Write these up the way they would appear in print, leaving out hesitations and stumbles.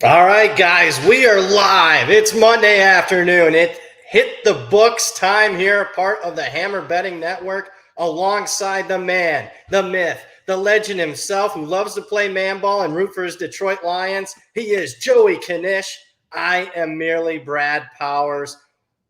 All right, guys, we are live. It's Monday afternoon. It hit the books time here, part of the Hammer Betting Network, alongside the man, the myth, the legend himself who loves to play man ball and root for his Detroit Lions. He is Joey Knish. I am merely Brad Powers.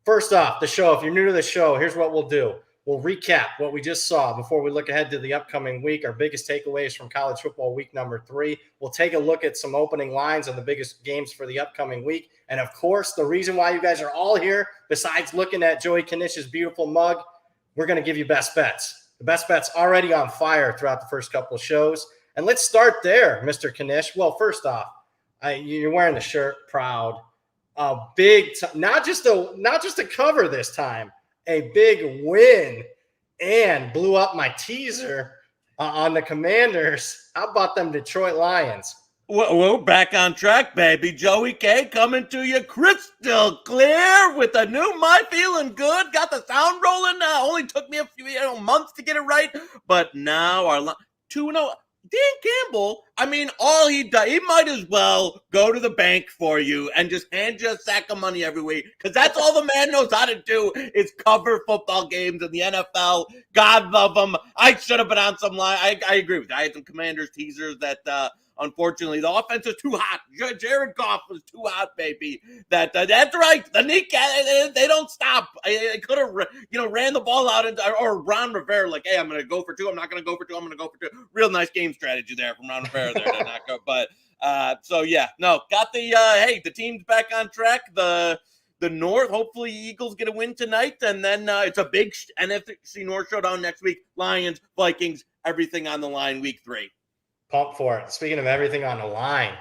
First off, the show, if you're new to the show, here's what we'll do. We'll recap what we just saw before we look ahead to the upcoming week, our biggest takeaways from college football week number 3. We'll take a look at some opening lines on the biggest games for the upcoming week. And, of course, the reason why you guys are all here, besides looking at Joey Knish's beautiful mug, we're going to give you best bets. The best bets already on fire throughout the first couple of shows. And let's start there, Mr. Knish. Well, first off, you're wearing the shirt, proud. A big not just a cover this time. A big win and blew up my teaser on the Commanders. How about them Detroit Lions? We're back on track, baby. Joey K coming to you crystal clear with a new My Feeling Good. Got the sound rolling now. Only took me a few months to get it right, but now our 2-0. Dan Campbell, I mean, all he does, he might as well go to the bank for you and just hand you a sack of money every week, because that's all the man knows how to do is cover football games in the NFL. God love him. I should have been on some line. I agree with you. I had some Commanders teasers that unfortunately the offense is too hot. Jared Goff was too hot, baby. That's right. The kneecap, they don't stop. They could have ran the ball out or Ron Rivera like, hey, I'm going to go for 2. I'm not going to go for 2. I'm going to go for 2. Real nice game strategy there from Ron Rivera there to not go. But so yeah, no, got the the team's back on track. The North, hopefully Eagles get a win tonight, and then it's a big NFC North showdown next week. Lions, Vikings, everything on the line week 3. Pump for it. Speaking of everything on the line,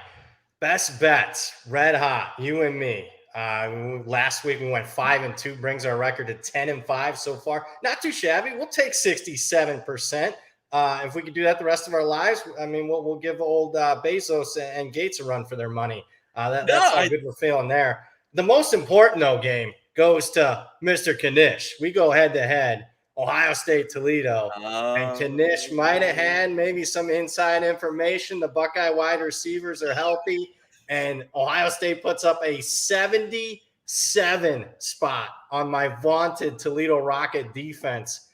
best bets, red hot, you and me. Last week we went 5-2, brings our record to 10-5 so far. Not too shabby. We'll take 67%. If we could do that the rest of our lives, I mean, we'll give old Bezos and Gates a run for their money. That's how good we're feeling there. The most important, though, game goes to Mr. Knish. We go head-to-head. Ohio State, Toledo. And Knish might have had maybe some inside information. The Buckeye wide receivers are healthy. And Ohio State puts up a 77 spot on my vaunted Toledo Rocket defense.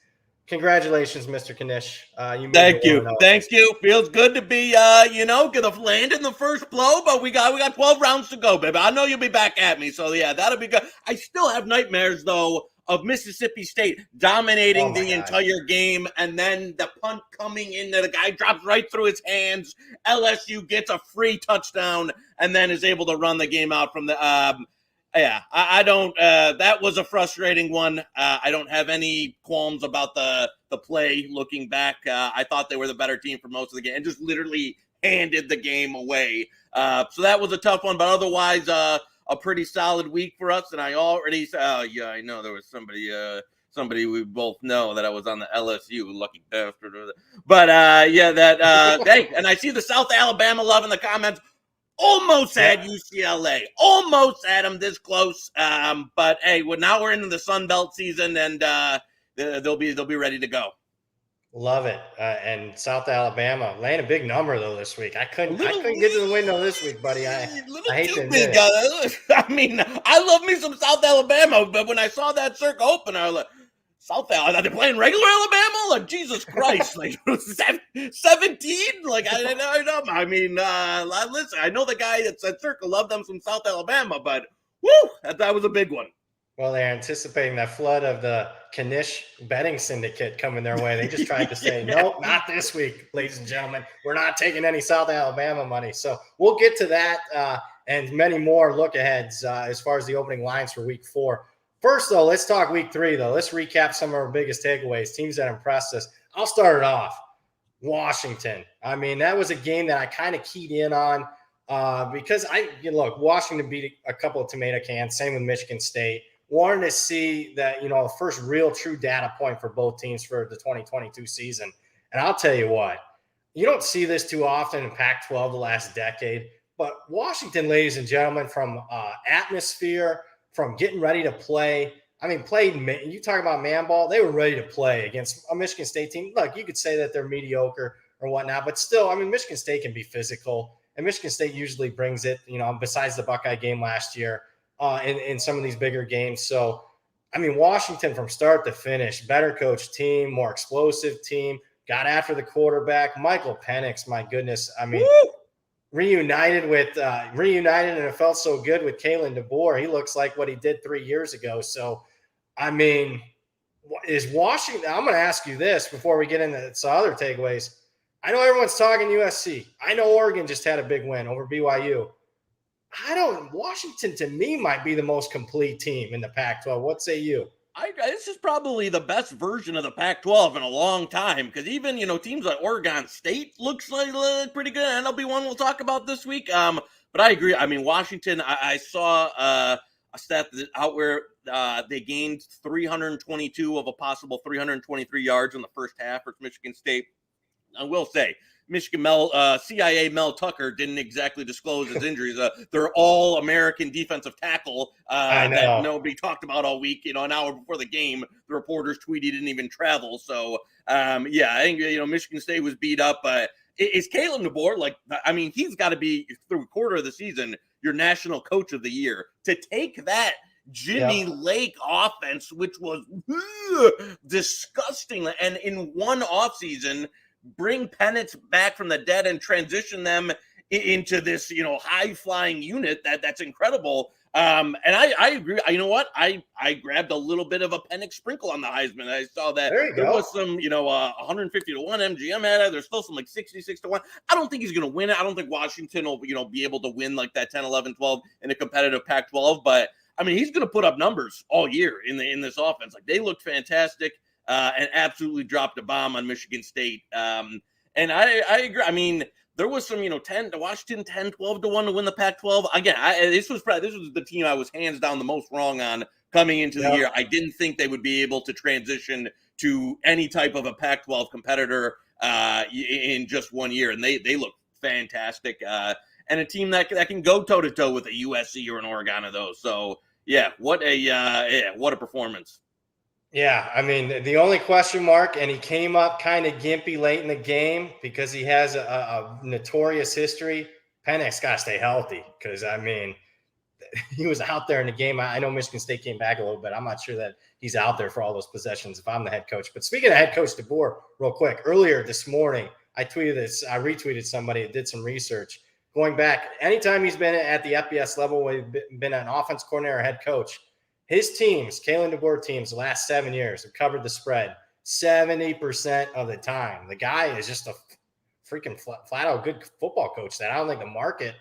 Congratulations, Mr. Knish. Thank you. Thank you. Feels good to be, gonna land in the first blow, but we got 12 rounds to go, baby. I know you'll be back at me. So, yeah, that'll be good. I still have nightmares, though, of Mississippi State dominating the entire game, and then the punt coming in, the guy drops right through his hands. LSU gets a free touchdown and then is able to run the game out from the I don't that was a frustrating one. I don't have any qualms about the play looking back. I thought they were the better team for most of the game and just literally handed the game away. So that was a tough one, but otherwise a pretty solid week for us. And I already I know there was somebody we both know that I was on the LSU, lucky bastard. But hey, and I see the South Alabama love in the comments. Almost had UCLA, almost had them this close. But hey, now we're into the Sun Belt season, and they'll be ready to go. Love it. And South Alabama laying a big number though this week. I couldn't get to the window this week, buddy. I hate to admit it. I mean, I love me some South Alabama, but when I saw that circle open, I was like, South Alabama, are they playing regular Alabama? Like, Jesus Christ, like 17? Like, I don't know. I mean, listen, I know the guy that said Circle loved them from South Alabama, but woo, that was a big one. Well, they're anticipating that flood of the Knish betting syndicate coming their way. They just tried to say, nope, not this week, ladies and gentlemen. We're not taking any South Alabama money. So we'll get to that and many more look-aheads as far as the opening lines for week 4. First, though, let's talk week 3, though. Let's recap some of our biggest takeaways, teams that impressed us. I'll start it off. Washington. I mean, that was a game that I kind of keyed in on because look, Washington beat a couple of tomato cans, same with Michigan State. Wanted to see that, the first real true data point for both teams for the 2022 season. And I'll tell you what, you don't see this too often in Pac-12 the last decade, but Washington, ladies and gentlemen, from atmosphere, from getting ready to play, you talk about man ball, they were ready to play against a Michigan State team. Look, you could say that they're mediocre or whatnot, but still, Michigan State can be physical, and Michigan State usually brings it, besides the Buckeye game last year, in some of these bigger games. So, Washington from start to finish, better coach team, more explosive team, got after the quarterback. Michael Penix, my goodness. Reunited, and it felt so good with Kalen DeBoer. He looks like what he did 3 years ago. So, is Washington – I'm going to ask you this before we get into some other takeaways. I know everyone's talking USC. I know Oregon just had a big win over BYU. Washington to me might be the most complete team in the Pac-12. What say you? This is probably the best version of the Pac-12 in a long time because even, teams like Oregon State looks like pretty good. And that'll be one we'll talk about this week. But I agree. Washington, I saw a stat out where they gained 322 of a possible 323 yards in the first half for Michigan State. I will say, Michigan CIA Mel Tucker didn't exactly disclose his injuries. They're all American defensive tackle that nobody talked about all week. An hour before the game, the reporters tweeted he didn't even travel. So, I think, Michigan State was beat up. Is Kalen DeBoer, he's got to be through a quarter of the season your national coach of the year. To take that Jimmy Lake offense, which was disgusting, and in one offseason, bring Penix back from the dead and transition them into this, high-flying unit that's incredible. And I agree. You know what? I grabbed a little bit of a Penix sprinkle on the Heisman. I saw that there was some, 150 to 1 MGM at it. There's still some 66 to 1. I don't think he's going to win it. I don't think Washington will, be able to win like that 10, 11, 12 in a competitive Pac-12. But, he's going to put up numbers all year in this offense. Like, they looked fantastic. And absolutely dropped a bomb on Michigan State. And I agree. There was some, Washington 10, 12 to 1 to win the Pac-12. Again, this was the team I was hands down the most wrong on coming into the year. I didn't think they would be able to transition to any type of a Pac-12 competitor in just 1 year. And they look fantastic. And a team that can go toe-to-toe with a USC or an Oregon of those. So, what a performance. Yeah, the only question mark, and he came up kind of gimpy late in the game because he has a notorious history. Penix got to stay healthy because, he was out there in the game. I know Michigan State came back a little bit. I'm not sure that he's out there for all those possessions if I'm the head coach. But speaking of head coach DeBoer, real quick, earlier this morning, I retweeted somebody that did some research. Going back, anytime he's been at the FBS level, where he's been an offense coordinator or head coach, his teams, Kalen DeBoer teams, the last 7 years have covered the spread 70% of the time. The guy is just a freaking flat out good football coach that I don't think the market,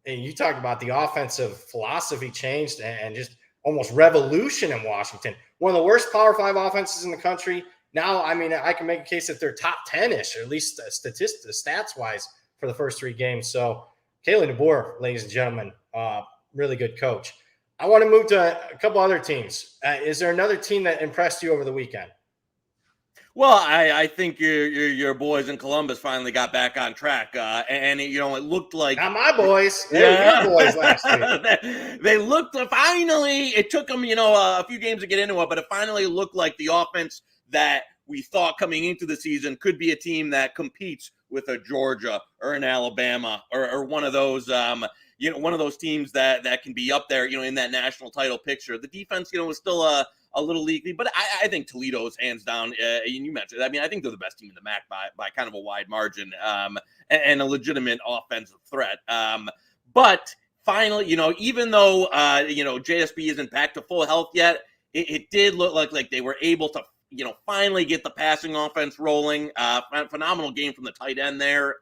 and you talked about the offensive philosophy changed and just almost revolution in Washington. One of the worst Power 5 offenses in the country. Now, I can make a case that they're top 10-ish, or at least stats-wise for the first 3 games. So Kalen DeBoer, ladies and gentlemen, really good coach. I want to move to a couple other teams. Is there another team that impressed you over the weekend? Well, I think your boys in Columbus finally got back on track, and it looked like not my boys. They were your boys last week. They looked finally. It took them a few games to get into it, but it finally looked like the offense that we thought coming into the season could be a team that competes with a Georgia or an Alabama or one of those. One of those teams that can be up there, in that national title picture. The defense, was still a a little leaky. But I think Toledo is hands down. And you mentioned, I mean, I think they're the best team in the MAC by kind of a wide margin, and a legitimate offensive threat. But finally, even though JSB isn't back to full health yet, it did look like they were able to finally get the passing offense rolling. Phenomenal game from the tight end there.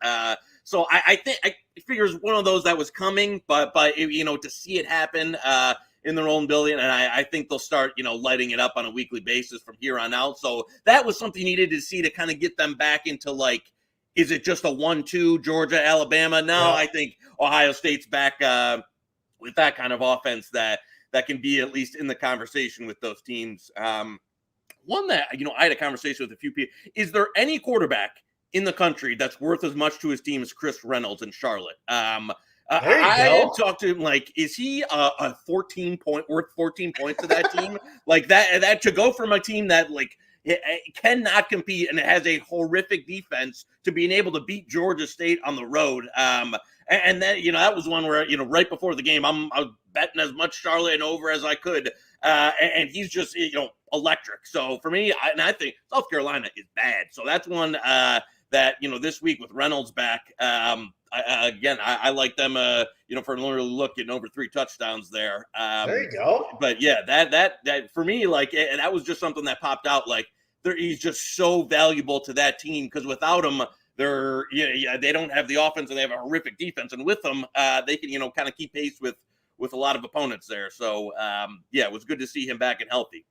So I think I figure it's one of those that was coming, but to see it happen in their own building, and I think they'll start lighting it up on a weekly basis from here on out. So that was something needed to see to kind of get them back into is it just a 1-2 Georgia, Alabama? No, yeah. I think Ohio State's back with that kind of offense that can be at least in the conversation with those teams. One that, I had a conversation with a few people. Is there any quarterback in the country that's worth as much to his team as Chris Reynolds in Charlotte? I talked to him, is he a 14 points to that team? That to go from a team that cannot compete and has a horrific defense to being able to beat Georgia State on the road. And then, that was one where, right before the game, I was betting as much Charlotte and over as I could. And he's just, electric. So for me, I think South Carolina is bad. So that's one that, this week with Reynolds back, I like them, for an early look getting over 3 touchdowns there. There you go. But yeah, that for me, and that was just something that popped out. He's just so valuable to that team because without him, they don't have the offense and they have a horrific defense. And with them, they can, kind of keep pace with a lot of opponents there. So, it was good to see him back and healthy.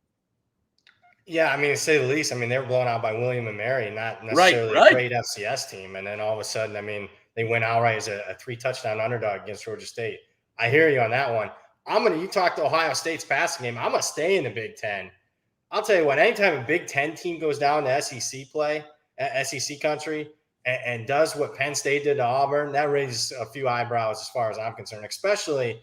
Yeah, to say the least. They were blown out by William and Mary, not necessarily a great FCS team. And then all of a sudden, they went outright as a 3-touchdown underdog against Georgia State. I hear you on that one. You talk to Ohio State's passing game. I'm going to stay in the Big Ten. I'll tell you what, anytime a Big Ten team goes down to SEC play, SEC country, and does what Penn State did to Auburn, that raises a few eyebrows as far as I'm concerned, especially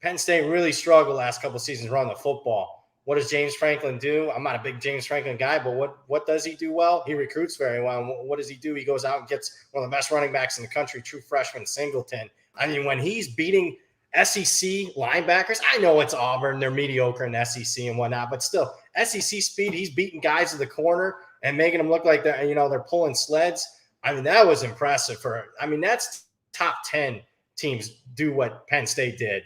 Penn State really struggled last couple of seasons running the football. What does James Franklin do? I'm not a big James Franklin guy, but what does he do well? He recruits very well. And what does he do? He goes out and gets one of the best running backs in the country, true freshman Singleton. When he's beating SEC linebackers, I know it's Auburn, they're mediocre in SEC and whatnot, but still, SEC speed, he's beating guys to the corner and making them look like they're pulling sleds. That was impressive that's top 10 teams do what Penn State did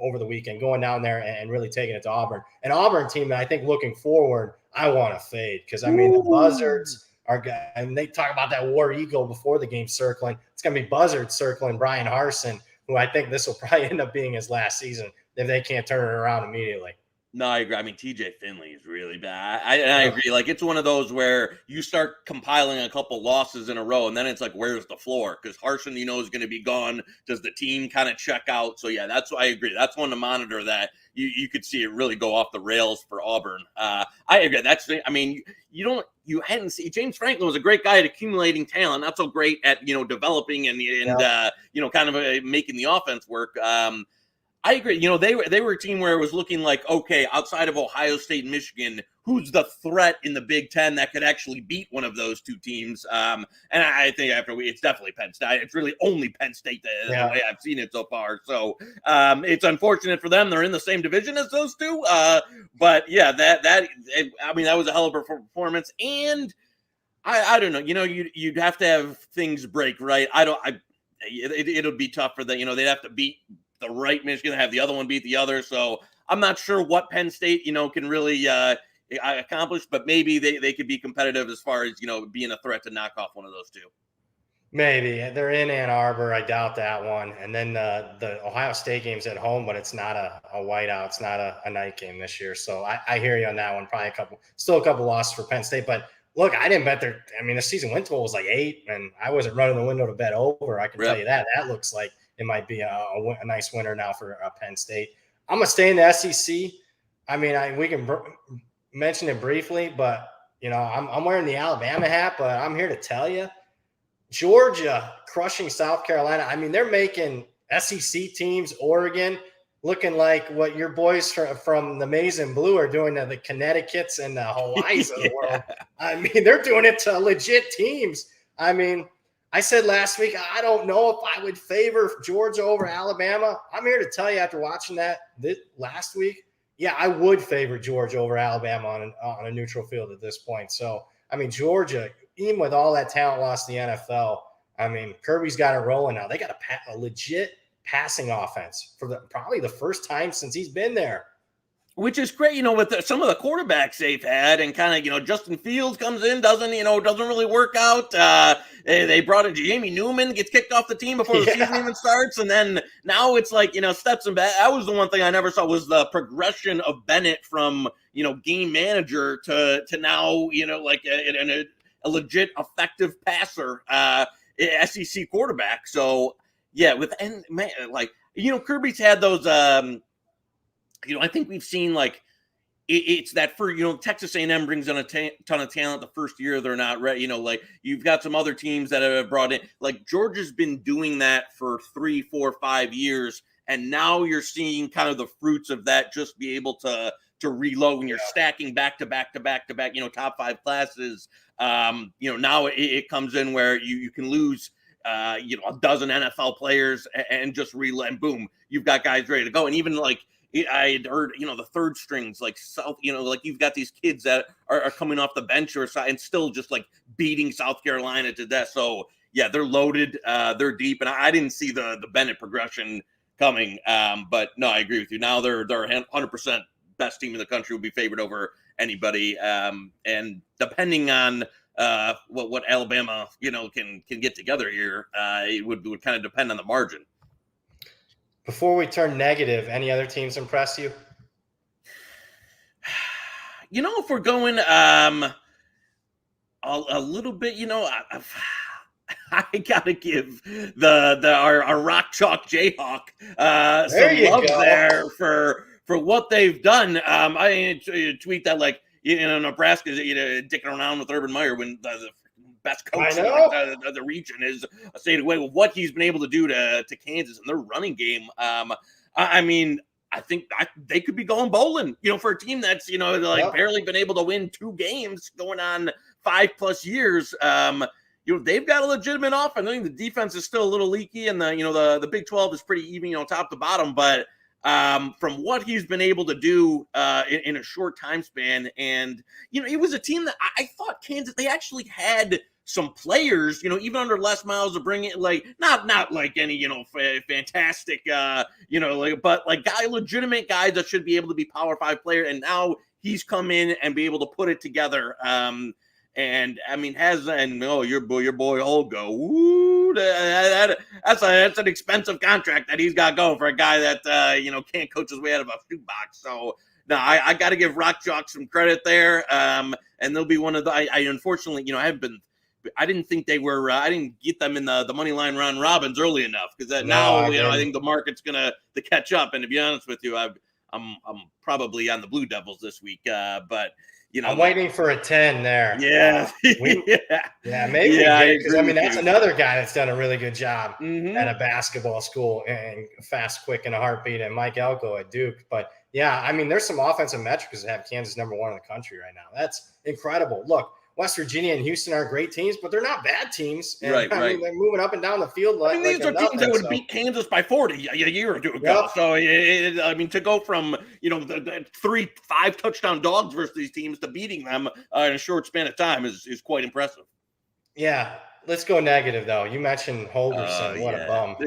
over the weekend, going down there and really taking it to Auburn. An Auburn team that I think looking forward, I want to fade because, the Buzzards are – and they talk about that War Eagle before the game circling. It's going to be Buzzards circling Brian Harsin, who I think this will probably end up being his last season if they can't turn it around immediately. No, I agree. TJ Finley is really bad. I agree. It's one of those where you start compiling a couple losses in a row, and then it's where's the floor? Because Harsin, is going to be gone. Does the team kind of check out? So, yeah, that's I agree. That's one to monitor that you could see it really go off the rails for Auburn. I agree. You hadn't seen – James Franklin was a great guy at accumulating talent, not so great at, developing and kind of making the offense work. I agree. They were a team where it was looking okay, outside of Ohio State and Michigan, who's the threat in the Big Ten that could actually beat one of those two teams? And I think it's definitely Penn State. It's really only Penn State the way I've seen it so far. So it's unfortunate for them. They're in the same division as those two. But yeah, that was a hell of a performance. And I don't know. You'd have to have things break right. It'll be tough for them. They'd have to beat the right Michigan, have the other one beat the other. So I'm not sure what Penn State, can really accomplish, but maybe they could be competitive as far as, being a threat to knock off one of those two. Maybe. They're in Ann Arbor. I doubt that one. And then the Ohio State game's at home, but it's not a whiteout. It's not a night game this year. So I hear you on that one. Probably a couple losses for Penn State. But look, I didn't bet the season win total was 8, and I wasn't running the window to bet over. I can tell you that. That looks like it might be a nice winner now for Penn State. I'm going to stay in the SEC. We can mention it briefly, but, I'm wearing the Alabama hat, but I'm here to tell you, Georgia crushing South Carolina. They're making SEC teams, Oregon, looking like what your boys from the Maize and Blue are doing to the Connecticut's and the Hawaii's of the world. They're doing it to legit teams. I said last week, I don't know if I would favor Georgia over Alabama. I'm here to tell you after watching that last week, yeah, I would favor Georgia over Alabama on a neutral field at this point. So, I mean, Georgia, even with all that talent lost in the NFL, I mean, Kirby's got it rolling now. They got a legit passing offense for probably the first time since he's been there. Which is great, with some of the quarterbacks they've had, and kind of, Justin Fields comes in, doesn't really work out. They brought in Jamie Newman, gets kicked off the team before the season even starts, and then now it's like, Stetson. That was the one thing I never saw was the progression of Bennett from game manager to now like a legit effective passer, SEC quarterback. So yeah, Kirby's had those. I think we've seen like it's that for Texas A&M brings in a ton of talent the first year they're not ready. Like you've got some other teams that have brought in. Like Georgia's been doing that for 3, 4, 5 years, and now you're seeing kind of the fruits of that. Just be able to reload when you're stacking back to back top 5 classes. Now it comes in where you can lose. A dozen NFL players and just reload, and boom, you've got guys ready to go. And even like. I had heard, the third strings, like South, like you've got these kids that are coming off the bench and still just like beating South Carolina to death. So yeah, they're loaded, they're deep, and I didn't see the Bennett progression coming. But no, I agree with you. Now they're 100% best team in the country, will be favored over anybody. And depending on what Alabama can get together here, it would kind of depend on the margin. Before we turn negative, any other teams impress you? If we're going a little bit, I gotta give our Rock Chalk Jayhawk some love there for what they've done. I tweet that like Nebraska's dicking around with Urban Meyer when the best coach in the region is a state away with what he's been able to do to Kansas and their running game. I mean, I think they could be going bowling, for a team that's, barely been able to win 2 games going on 5+ years. They've got a legitimate offense. I think the defense is still a little leaky, and the Big 12 is pretty even, top to bottom. But from what he's been able to do in a short time span, and it was a team that I thought Kansas, they actually had some players, even under Les Miles, to bring it, like not like any fantastic but like legitimate guys that should be able to be Power 5 player, and now he's come in and be able to put it together. And I mean, your boy Olgo, ooh, that's an expensive contract that he's got going for a guy that can't coach his way out of a shoebox. So no, I got to give Rock Chalk some credit there. And they'll be one of the. I unfortunately, I didn't think they were. I didn't get them in the money line round robins early enough, because I think the market's gonna catch up. And to be honest with you, I'm probably on the Blue Devils this week, but. I'm waiting for a 10 there. Yeah. Maybe. Because that's another guy that's done a really good job at a basketball school and fast, quick, in a heartbeat, and Mike Elko at Duke. But yeah, I mean, there's some offensive metrics that have Kansas #1 in the country right now. That's incredible. Look, West Virginia and Houston are great teams, but they're not bad teams. And, right. I mean, they're moving up and down the field these are teams that would beat Kansas by 40 a year or two ago. Yep. So, to go from, the 3-5 touchdown dogs versus these teams to beating them in a short span of time is quite impressive. Yeah. Let's go negative, though. You mentioned Holgorsen. What a bum.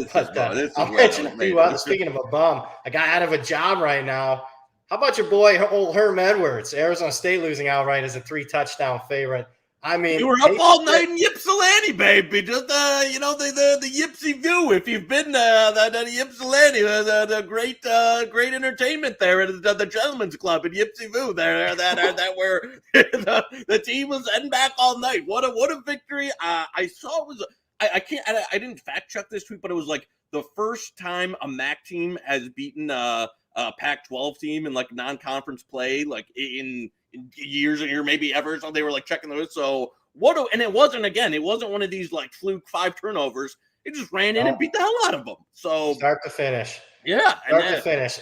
I'll mention a few others. Speaking of a bum, a guy out of a job right now. How about your boy, old Herm Edwards? Arizona State losing outright as a 3-touchdown favorite. I mean, you were up all night in Ypsilanti, baby. Just the Ypsi view. If you've been the Ypsilanti, the great entertainment there at the Gentlemen's Club in Ypsi View. There, that where the team was heading back all night. What a victory! I saw it was. I didn't fact check this tweet, but it was like the first time a MAC team has beaten a Pac-12 team in like non-conference play, like in years or maybe ever. So they were like checking those. So and it wasn't one of these like fluke 5 turnovers. It just ran in and beat the hell out of them. So start to finish. Yeah. Start to finish.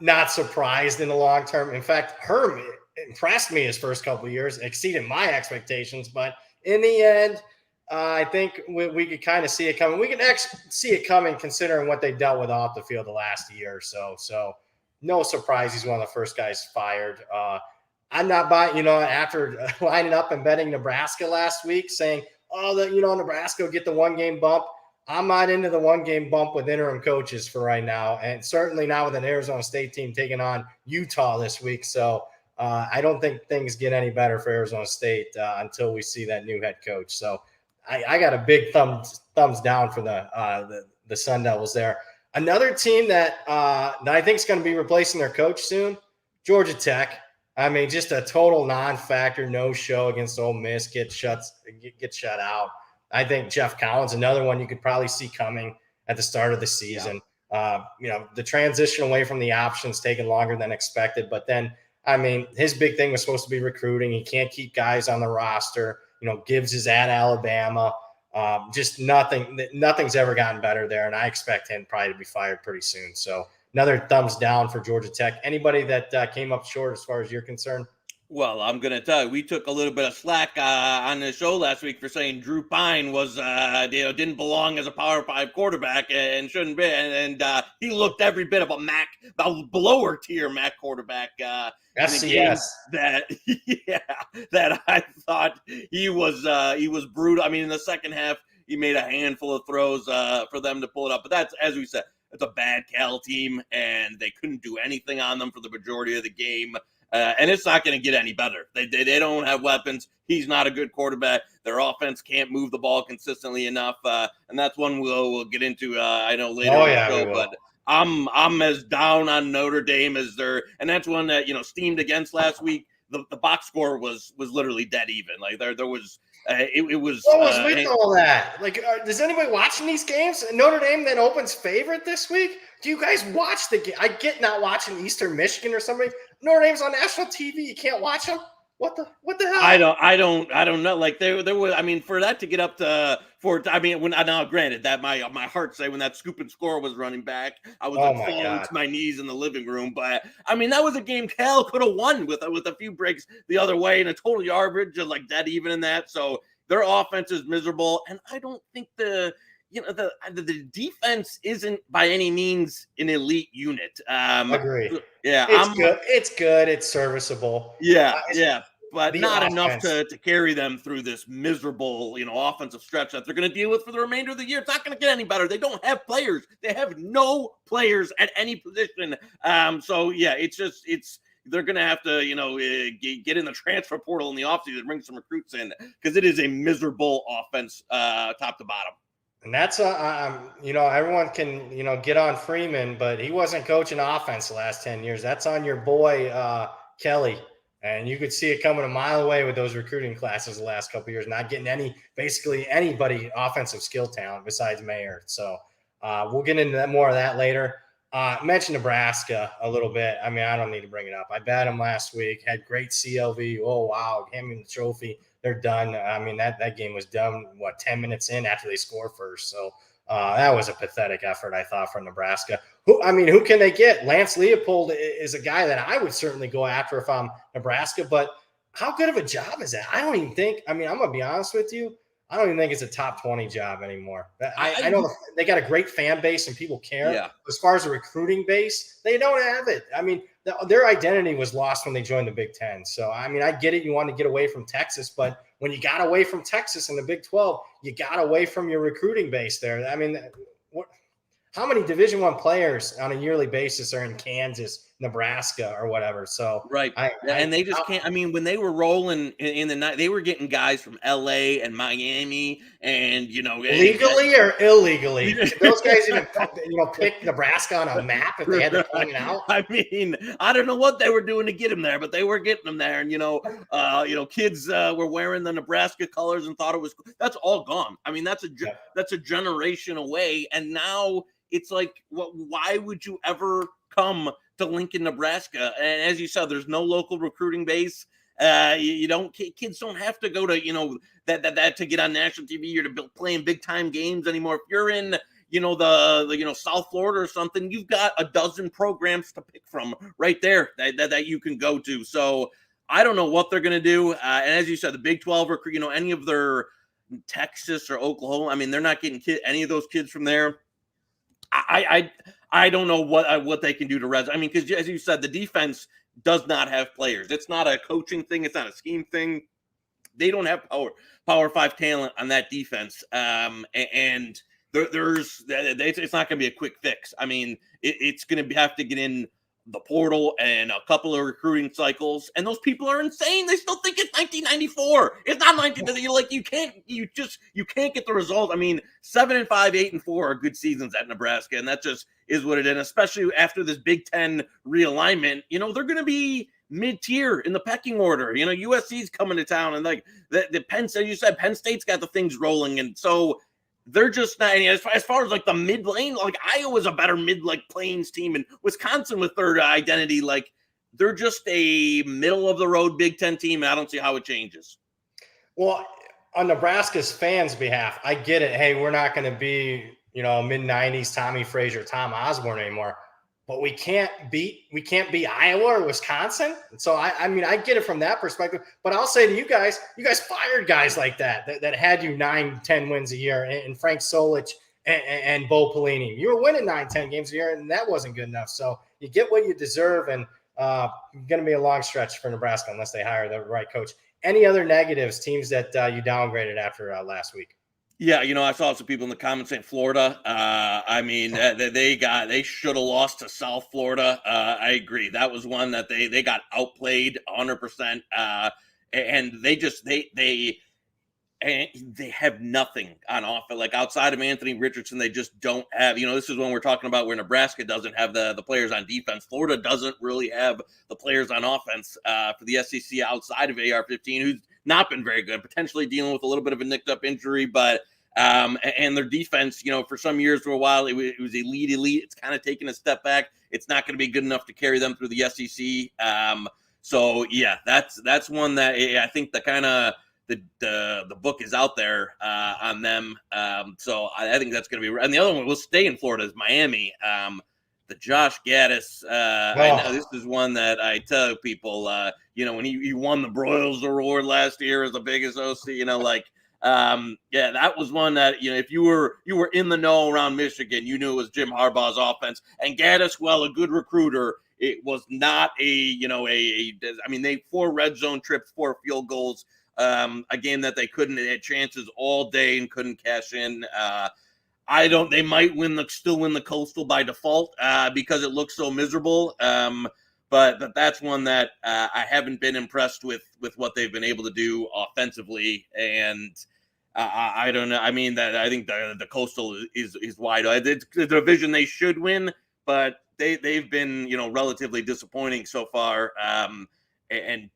Not surprised in the long term. In fact, Herm impressed me his first couple of years, exceeded my expectations, but in the end, I think we could kind of see it coming. We can actually see it coming considering what they dealt with off the field the last year or so. So no surprise he's one of the first guys fired. I'm not buying, after lining up and betting Nebraska last week, saying, Nebraska will get the 1-game bump. I'm not into the 1-game bump with interim coaches for right now, and certainly not with an Arizona State team taking on Utah this week. So I don't think things get any better for Arizona State until we see that new head coach. So I got a big thumbs down for the Sun Devils there. Another team that I think is going to be replacing their coach soon, Georgia Tech. I mean, just a total non-factor, no-show against Ole Miss, get shut out. I think Jeff Collins, another one you could probably see coming at the start of the season. Yeah. The transition away from the options taking longer than expected. But then, I mean, his big thing was supposed to be recruiting. He can't keep guys on the roster. Gibbs is at Alabama. Just nothing's ever gotten better there, and I expect him probably to be fired pretty soon. So another thumbs down for Georgia Tech. Anybody that came up short as far as you're concerned? Well, I'm going to tell you, we took a little bit of slack on the show last week for saying Drew Pine was, didn't belong as a Power 5 quarterback and shouldn't be. And he looked every bit of a lower tier MAC quarterback. FCS. That I thought he was brutal. I mean, in the second half, he made a handful of throws for them to pull it up. But that's, as we said, it's a bad Cal team, and they couldn't do anything on them for the majority of the game. And it's not going to get any better. They don't have weapons. He's not a good quarterback. Their offense can't move the ball consistently enough. And that's one we'll get into, I know, later in the show. But I'm as down on Notre Dame as and that's one that, steamed against last week. The box score was literally dead even. Like there was it was. What was with all that? Like, does anybody watching these games? Notre Dame then opens favorite this week. Do you guys watch the game? I get not watching Eastern Michigan or somebody. Notre Dame's on national TV. You can't watch them. What the hell? I don't know. Like there was. I mean, for that to get up to now granted that my heart say when that scoop and score was running back, I was falling to my knees in the living room. But I mean, that was a game Cal could have won with a few breaks the other way and a total yardage just like dead even in that. So their offense is miserable, and I don't think the defense isn't by any means an elite unit. Agreed. Yeah, it's good. It's serviceable. Yeah. But not enough to carry them through this miserable, offensive stretch that they're going to deal with for the remainder of the year. It's not going to get any better. They don't have players. They have no players at any position. So yeah, they're going to have to, get in the transfer portal in the offseason and bring some recruits in because it is a miserable offense, top to bottom. And that's everyone can get on Freeman, but he wasn't coaching offense the last 10 years. That's on your boy Kelly, and you could see it coming a mile away with those recruiting classes the last couple of years, not getting basically anybody offensive skill talent besides Mayer. So we'll get into more of that later. Mentioned Nebraska a little bit. I mean, I don't need to bring it up. I bet him last week. Had great CLV. Oh wow, him and the trophy. They're done. I mean, that game was done, 10 minutes in after they score first. So that was a pathetic effort, I thought, from Nebraska. Who can they get? Lance Leopold is a guy that I would certainly go after if I'm Nebraska, but how good of a job is that? I don't even think – I'm going to be honest with you. I don't even think it's a top 20 job anymore. I know they got a great fan base and people care. Yeah. As far as the recruiting base, they don't have it. I mean, their identity was lost when they joined the Big Ten. So, I mean, I get it. You want to get away from Texas, but when you got away from Texas in the Big 12, you got away from your recruiting base there. I mean, how many Division I players on a yearly basis are in Kansas, Nebraska, or whatever? So right, and they just can't. I mean, when they were rolling in the night, they were getting guys from LA and Miami, and legally or illegally. Those guys even pick Nebraska on a map if they had to point it out. I mean, I don't know what they were doing to get him there, but they were getting them there, and kids were wearing the Nebraska colors and thought it was. That's all gone. I mean, that's a generation away, and now. It's like, why would you ever come to Lincoln, Nebraska? And as you said, there's no local recruiting base. Kids don't have to go to, that to get on national TV or to playing big time games anymore. If you're in, the South Florida or something, you've got a dozen programs to pick from right there that you can go to. So I don't know what they're going to do. And as you said, the Big 12 or, any of their Texas or Oklahoma, I mean, they're not getting any of those kids from there. I don't know what they can do to res. I mean, because as you said, the defense does not have players. It's not a coaching thing. It's not a scheme thing. They don't have power 5 talent on that defense. And it's not going to be a quick fix. I mean, it's going to have to get in the portal and a couple of recruiting cycles, and those people are insane. They still think it's 1994. It's not 19. Like you can't get the result. I mean, 7-5, 8-4 are good seasons at Nebraska, and that just is what it is. And especially after this Big Ten realignment, they're going to be mid-tier in the pecking order. USC's coming to town, and like the Penn State, you said Penn State's got the things rolling, and so. They're just not as far as like the mid lane. Like Iowa's a better mid like plains team, and Wisconsin with their identity, like they're just a middle of the road Big Ten team. And I don't see how it changes. Well, on Nebraska's fans' behalf, I get it. Hey, we're not going to be mid '90s Tommy Frazier, Tom Osborne anymore, but we can't beat Iowa or Wisconsin. And so I get it from that perspective. But I'll say to you guys fired guys like that had you 9-10 wins a year, and Frank Solich and Bo Pelini. You were winning 9-10 games a year, and that wasn't good enough. So you get what you deserve, and going to be a long stretch for Nebraska unless they hire the right coach. Any other negatives, teams that you downgraded after last week? Yeah, I saw some people in the comments saying Florida. I mean, they should have lost to South Florida. I agree. That was one that they got outplayed 100%. And they have nothing on offense. Like outside of Anthony Richardson, they just don't have. This is when we're talking about where Nebraska doesn't have the players on defense. Florida doesn't really have the players on offense for the SEC outside of AR-15, who's not been very good, potentially dealing with a little bit of a nicked up injury, but and their defense, for some years for a while, it was elite. It's kind of taken a step back. It's not going to be good enough to carry them through the SEC. So yeah, that's one that I think the book is out there on them. So I think that's going to be, and the other one will stay in Florida is Miami. The Josh Gaddis, I know this is one that I tell people, when he won the Broyles Award last year as the biggest OC, that was one that, if you were in the know around Michigan, you knew it was Jim Harbaugh's offense. And Gaddis, well, a good recruiter, it was not they 4 red zone trips, 4 field goals, a game that they had chances all day and couldn't cash in. They might still win the Coastal by default because it looks so miserable. But that's one that I haven't been impressed with what they've been able to do offensively. And I don't know. I mean, I think the Coastal is wide. It's the division they should win, but they've been, relatively disappointing so far. And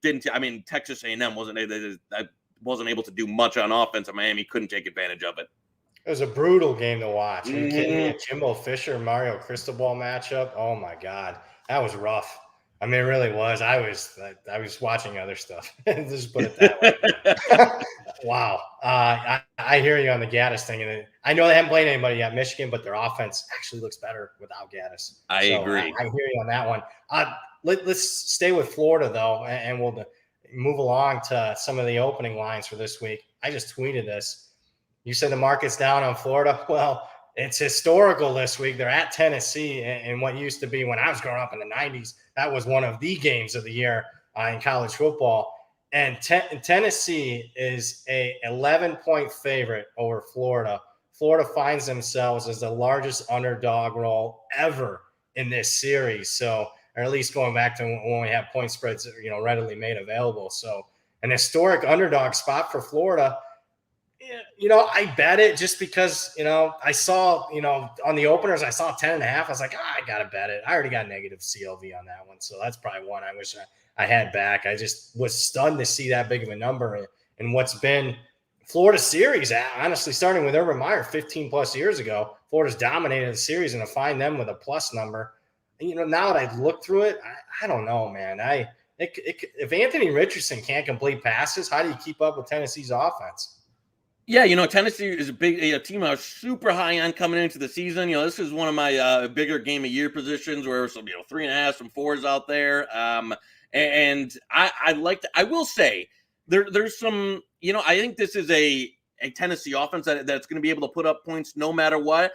Texas A&M wasn't able to do much on offense, and Miami couldn't take advantage of it. It was a brutal game to watch. Are you kidding me? Jimbo Fisher, Mario Cristobal matchup. Oh my God, that was rough. I mean, it really was. I was watching other stuff. Just put it that way. Wow. I hear you on the Gaddis thing, and I know they haven't played anybody yet, Michigan, but their offense actually looks better without Gaddis. I agree. I hear you on that one. Let's stay with Florida though, and we'll move along to some of the opening lines for this week. I just tweeted this. You said the market's down on Florida. Well, it's historical this week. They're at Tennessee in what used to be, when I was growing up in the 90s, that was one of the games of the year in college football. And Tennessee is a 11-point favorite over Florida. Florida finds themselves as the largest underdog role ever in this series. So, or at least going back to when we have point spreads, readily made available. So an historic underdog spot for Florida. I bet it just because, I saw, on the openers, I saw 10.5. I was like, I got to bet it. I already got negative CLV on that one. So that's probably one I wish I had back. I just was stunned to see that big of a number in what's been Florida series. Honestly, starting with Urban Meyer 15 plus years ago, Florida's dominated the series, and to find them with a plus number. And, now that I've looked through it, I don't know, man. If Anthony Richardson can't complete passes, how do you keep up with Tennessee's offense? Yeah, Tennessee is a big team I was super high on coming into the season. This is one of my bigger game of year positions where some 3.5, some 4s out there. And I will say there's some, I think this is a Tennessee offense that's going to be able to put up points no matter what.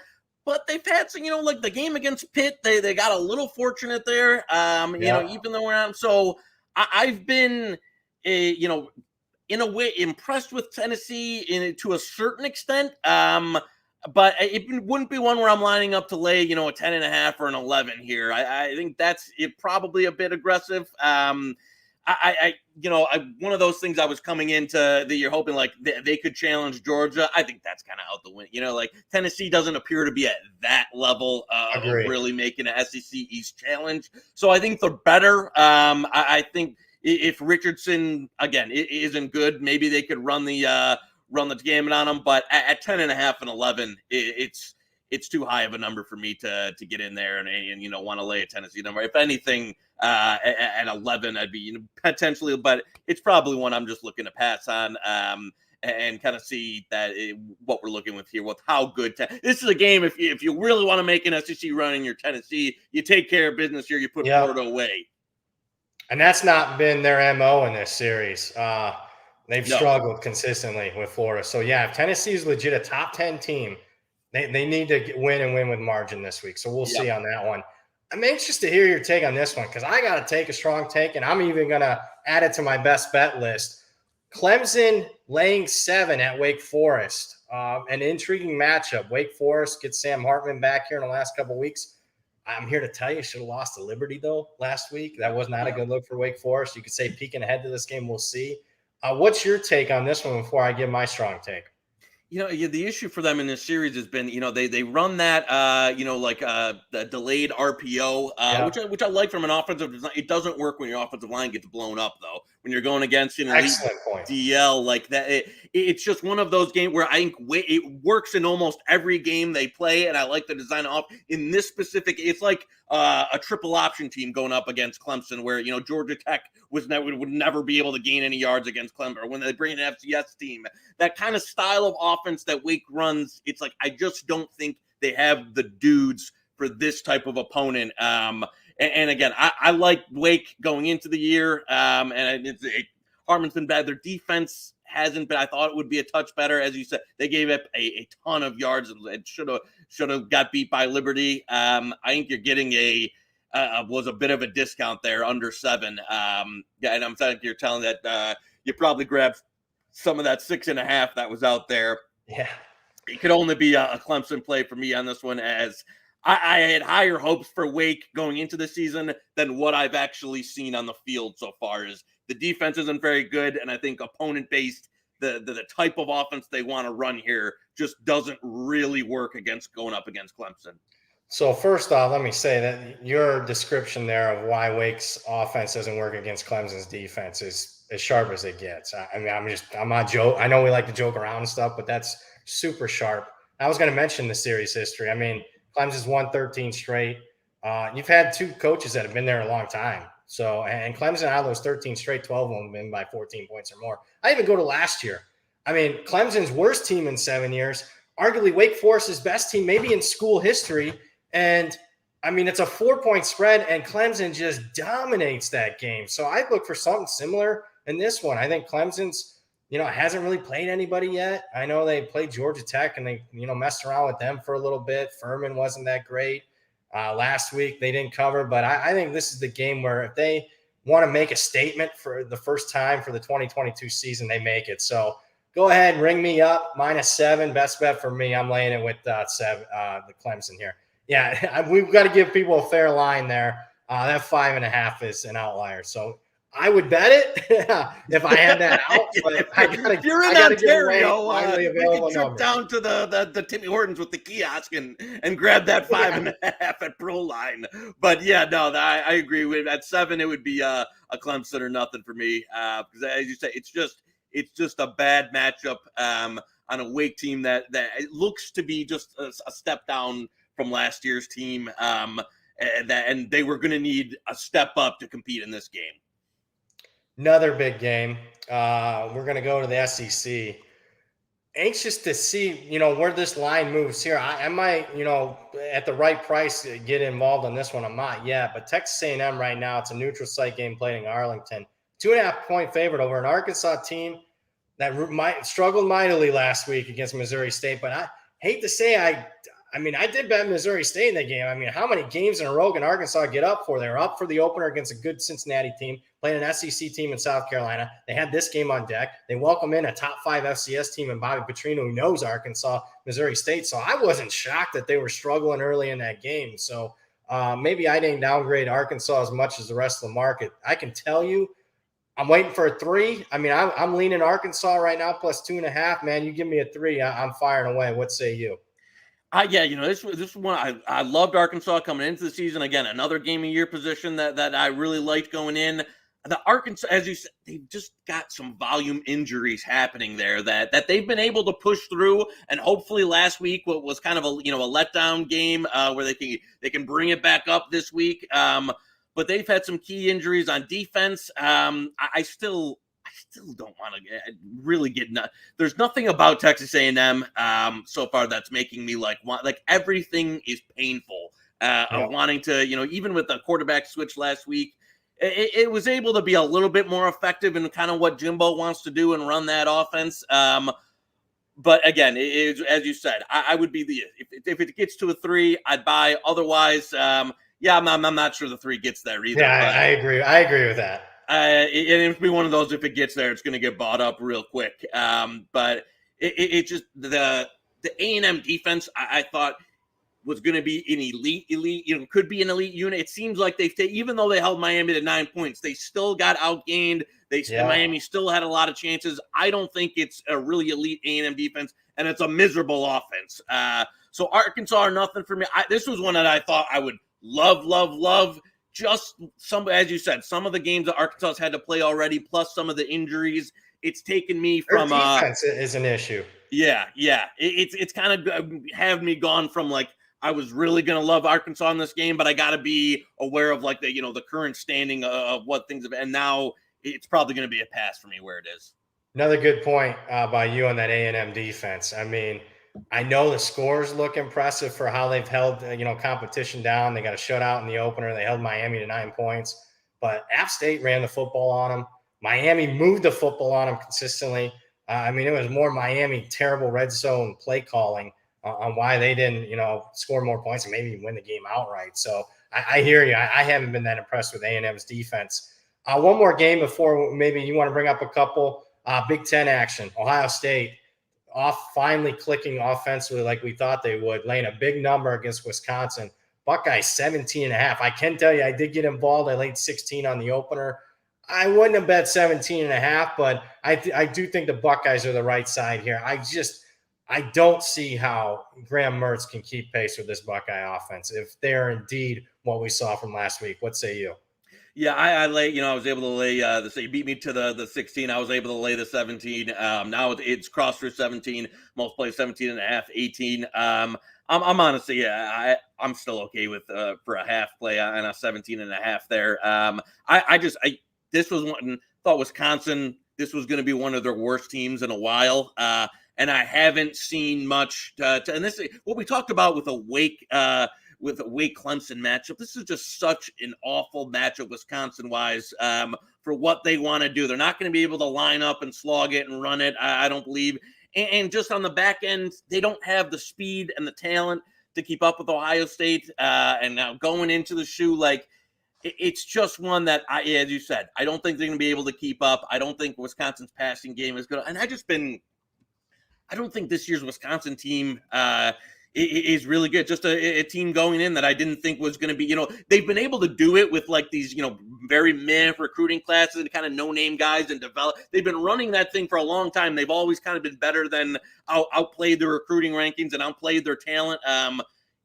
but they've had some, like the game against Pitt, they got a little fortunate there. Even though we're not, so I've been, in a way impressed with Tennessee to a certain extent. But it wouldn't be one where I'm lining up to lay, a 10.5 or an 11 here. I think that's probably a bit aggressive. One of those things I was coming into the year hoping like they could challenge Georgia. I think that's kind of out the window. Like Tennessee doesn't appear to be at that level of really making an SEC East challenge. So I think they're better. I think if Richardson again isn't good, maybe they could run the gamut on them. But at 10.5 and 11, it's too high of a number for me to get in there and want to lay a Tennessee number. If anything, at 11, I'd be potentially, but it's probably one I'm just looking to pass on and kind of see that what we're looking with here with how good this is a game. If you really want to make an SEC run in your Tennessee, you take care of business here. You put Florida away, and that's not been their MO in this series. They've struggled consistently with Florida. So yeah, if Tennessee is legit a top 10 team, they need to win and win with margin this week. So we'll see on that one. I'm anxious to hear your take on this one because I got to take a strong take, and I'm even going to add it to my best bet list. Clemson laying 7 at Wake Forest. An intriguing matchup. Wake Forest gets Sam Hartman back here in the last couple of weeks. I'm here to tell you, should have lost to Liberty, though, last week. That was not a good look for Wake Forest. You could say peeking ahead to this game. We'll see. What's your take on this one before I give my strong take? The issue for them in this series has been, they run that, the delayed RPO, which I like from an offensive design. It doesn't work when your offensive line gets blown up, though. When you're going against an elite DL like that, it's just one of those games where I think it works in almost every game they play, and I like the design off. In this specific, it's like a triple option team going up against Clemson, where Georgia Tech would never be able to gain any yards against Clemson, or when they bring an FCS team. That kind of style of offense that Wake runs, it's like I just don't think they have the dudes for this type of opponent. And again, I like Wake going into the year, and Hartman's been bad. Their defense hasn't been. I thought it would be a touch better, as you said. They gave up a ton of yards and should have got beat by Liberty. I think you're getting was a bit of a discount there, under 7. And I'm saying you're telling that you probably grabbed some of that 6.5 that was out there. Yeah, it could only be a Clemson play for me on this one, as I had higher hopes for Wake going into the season than what I've actually seen on the field so far. Is the defense isn't very good, and I think opponent-based, the type of offense they want to run here just doesn't really work going up against Clemson. So first off, let me say that your description there of why Wake's offense doesn't work against Clemson's defense is as sharp as it gets. I mean, I'm not joking. I know we like to joke around and stuff, but that's super sharp. I was going to mention the series history. I mean, Clemson's won 13 straight. You've had 2 coaches that have been there a long time. So, and Clemson, out of those 13 straight, 12 of them have been by 14 points or more. I even go to last year. I mean, Clemson's worst team in 7 years, arguably Wake Forest's best team, maybe in school history. And I mean, it's a 4-point spread, and Clemson just dominates that game. So I look for something similar in this one. I think Clemson's, hasn't really played anybody yet. I know they played Georgia Tech, and they, messed around with them for a little bit. Furman wasn't that great. Last week they didn't cover, but I think this is the game where if they want to make a statement for the first time for the 2022 season, they make it. So go ahead and ring me up, -7, best bet for me. I'm laying it with the Clemson here. Yeah, we've got to give people a fair line there. That 5.5 is an outlier. So I would bet it if I had that out. But if you're in Ontario, we can trip down to the Timmy Hortons with the kiosk and grab that 5.5 at Pro Line. But yeah, no, I agree with at 7. It would be a Clemson or nothing for me because, as you say, it's just a bad matchup on a Wake team that it looks to be just a step down from last year's team, and they were going to need a step up to compete in this game. Another big game. We're going to go to the SEC. Anxious to see, where this line moves here. I might, at the right price, get involved on this one. I'm not yet, but Texas A&M right now, it's a neutral site game played in Arlington. 2.5-point favorite over an Arkansas team that struggled mightily last week against Missouri State. But I hate to say I mean, I did bet Missouri State in the game. I mean, how many games in a row can Arkansas get up for? They were up for the opener against a good Cincinnati team, playing an SEC team in South Carolina. They had this game on deck. They welcome in a top 5 FCS team in Bobby Petrino, who knows Arkansas, Missouri State. So I wasn't shocked that they were struggling early in that game. So maybe I didn't downgrade Arkansas as much as the rest of the market. I can tell you, I'm waiting for a 3. I mean, I'm leaning Arkansas right now, plus 2.5. Man, you give me a 3, I'm firing away. What say you? Yeah, this one I loved Arkansas coming into the season. Again, another game of year position that I really liked going in. The Arkansas, as you said, they've just got some volume injuries happening there that they've been able to push through, and hopefully last week what was kind of a letdown game where they can bring it back up this week. But they've had some key injuries on defense. I still don't want to really get. There's nothing about Texas A&M so far that's making me like everything is painful. Of wanting to, even with the quarterback switch last week, it was able to be a little bit more effective in kind of what Jimbo wants to do and run that offense. But again, as you said, I would be if it gets to a 3, I'd buy. Otherwise, I'm not sure the 3 gets there either. Yeah, I agree. I agree with that. It'd be one of those, if it gets there, it's going to get bought up real quick. But it just, the A&M defense, I thought was going to be an elite, could be an elite unit. It seems like even though they held Miami to 9 points, they still got outgained. Miami still had a lot of chances. I don't think it's a really elite A&M defense, and it's a miserable offense. So Arkansas are nothing for me. This was one that I thought I would love. Just some, as you said, some of the games that Arkansas had to play already, plus some of the injuries, it's taken me from defense is an issue. Yeah. It's kind of have me gone from like I was really gonna love Arkansas in this game, but I got to be aware of like the current standing of what things have, and now it's probably going to be a pass for me where it is. Another good point by you on that A&M defense. I mean, I know the scores look impressive for how they've held, competition down. They got a shutout in the opener. They held Miami to 9 points, but App State ran the football on them. Miami moved the football on them consistently. I mean, it was more Miami terrible red zone play calling on why they didn't, score more points and maybe win the game outright. So I hear you. I haven't been that impressed with A&M's defense. One more game before maybe you want to bring up a couple. Big Ten action. Ohio State finally clicking offensively like we thought they would, laying a big number against Wisconsin. Buckeyes 17.5. I can tell you, I did get involved. I laid 16 on the opener. I wouldn't have bet 17.5, but I do think the Buckeyes are the right side here. I don't see how Graham Mertz can keep pace with this Buckeye offense if they're indeed what we saw from last week. What say you? Yeah, I lay, I was able to lay you beat me to the 16. I was able to lay the 17. Now it's crossed through 17, most plays 17.5, 18. I'm honestly, I'm still okay with for a half play on a 17.5 there. This was one, thought Wisconsin, this was going to be one of their worst teams in a while. And I haven't seen much and this is what we talked about with with a Wake Clemson matchup. This is just such an awful matchup Wisconsin-wise for what they want to do. They're not going to be able to line up and slog it and run it, I don't believe. And just on the back end, they don't have the speed and the talent to keep up with Ohio State. And now going into the shoe, it's just one that, as you said, I don't think they're going to be able to keep up. I don't think Wisconsin's passing game is good. And I don't think this year's Wisconsin team is really good. Just a team going in that I didn't think was going to be, they've been able to do it with like these, very meh recruiting classes and kind of no-name guys and develop. They've been running that thing for a long time. They've always kind of been better than outplayed the recruiting rankings and outplayed their talent.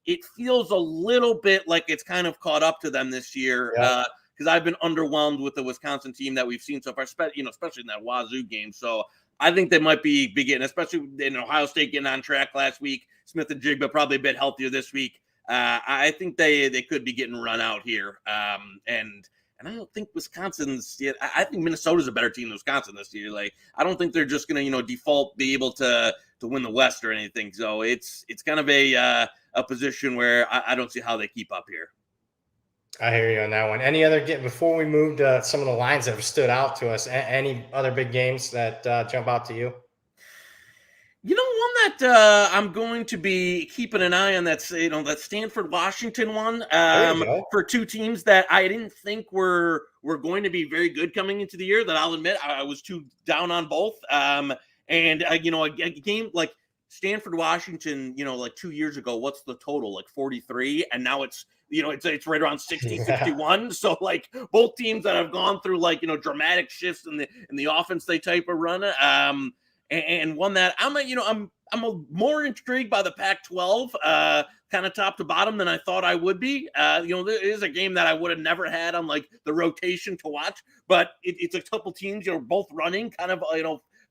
It feels a little bit like it's kind of caught up to them this year. Yeah. Because I've been underwhelmed with the Wisconsin team that we've seen so far, especially in that Wazoo game. So I think they might be getting, especially in Ohio State getting on track last week. Smith and Jigba probably a bit healthier this week. I think they could be getting run out here. And I don't think Wisconsin's yet. I think Minnesota's a better team than Wisconsin this year. I don't think they're just going to, default be able to win the West or anything. So it's kind of a position where I don't see how they keep up here. I hear you on that one. Any other before we move to some of the lines that have stood out to us? Any other big games that jump out to you? You know, one that I'm going to be keeping an eye on, that's that Stanford Washington one. There you go. For two teams that I didn't think were going to be very good coming into the year. That I'll admit I was too down on both. And a game like Stanford Washington, like 2 years ago, what's the total? Like 43, and now it's it's right around 60, 61. So like both teams that have gone through dramatic shifts in the offense they type of run. And one that I'm more intrigued by the Pac-12, kind of top to bottom than I thought I would be. There is a game that I would have never had on like the rotation to watch, but it's a couple teams both running kind of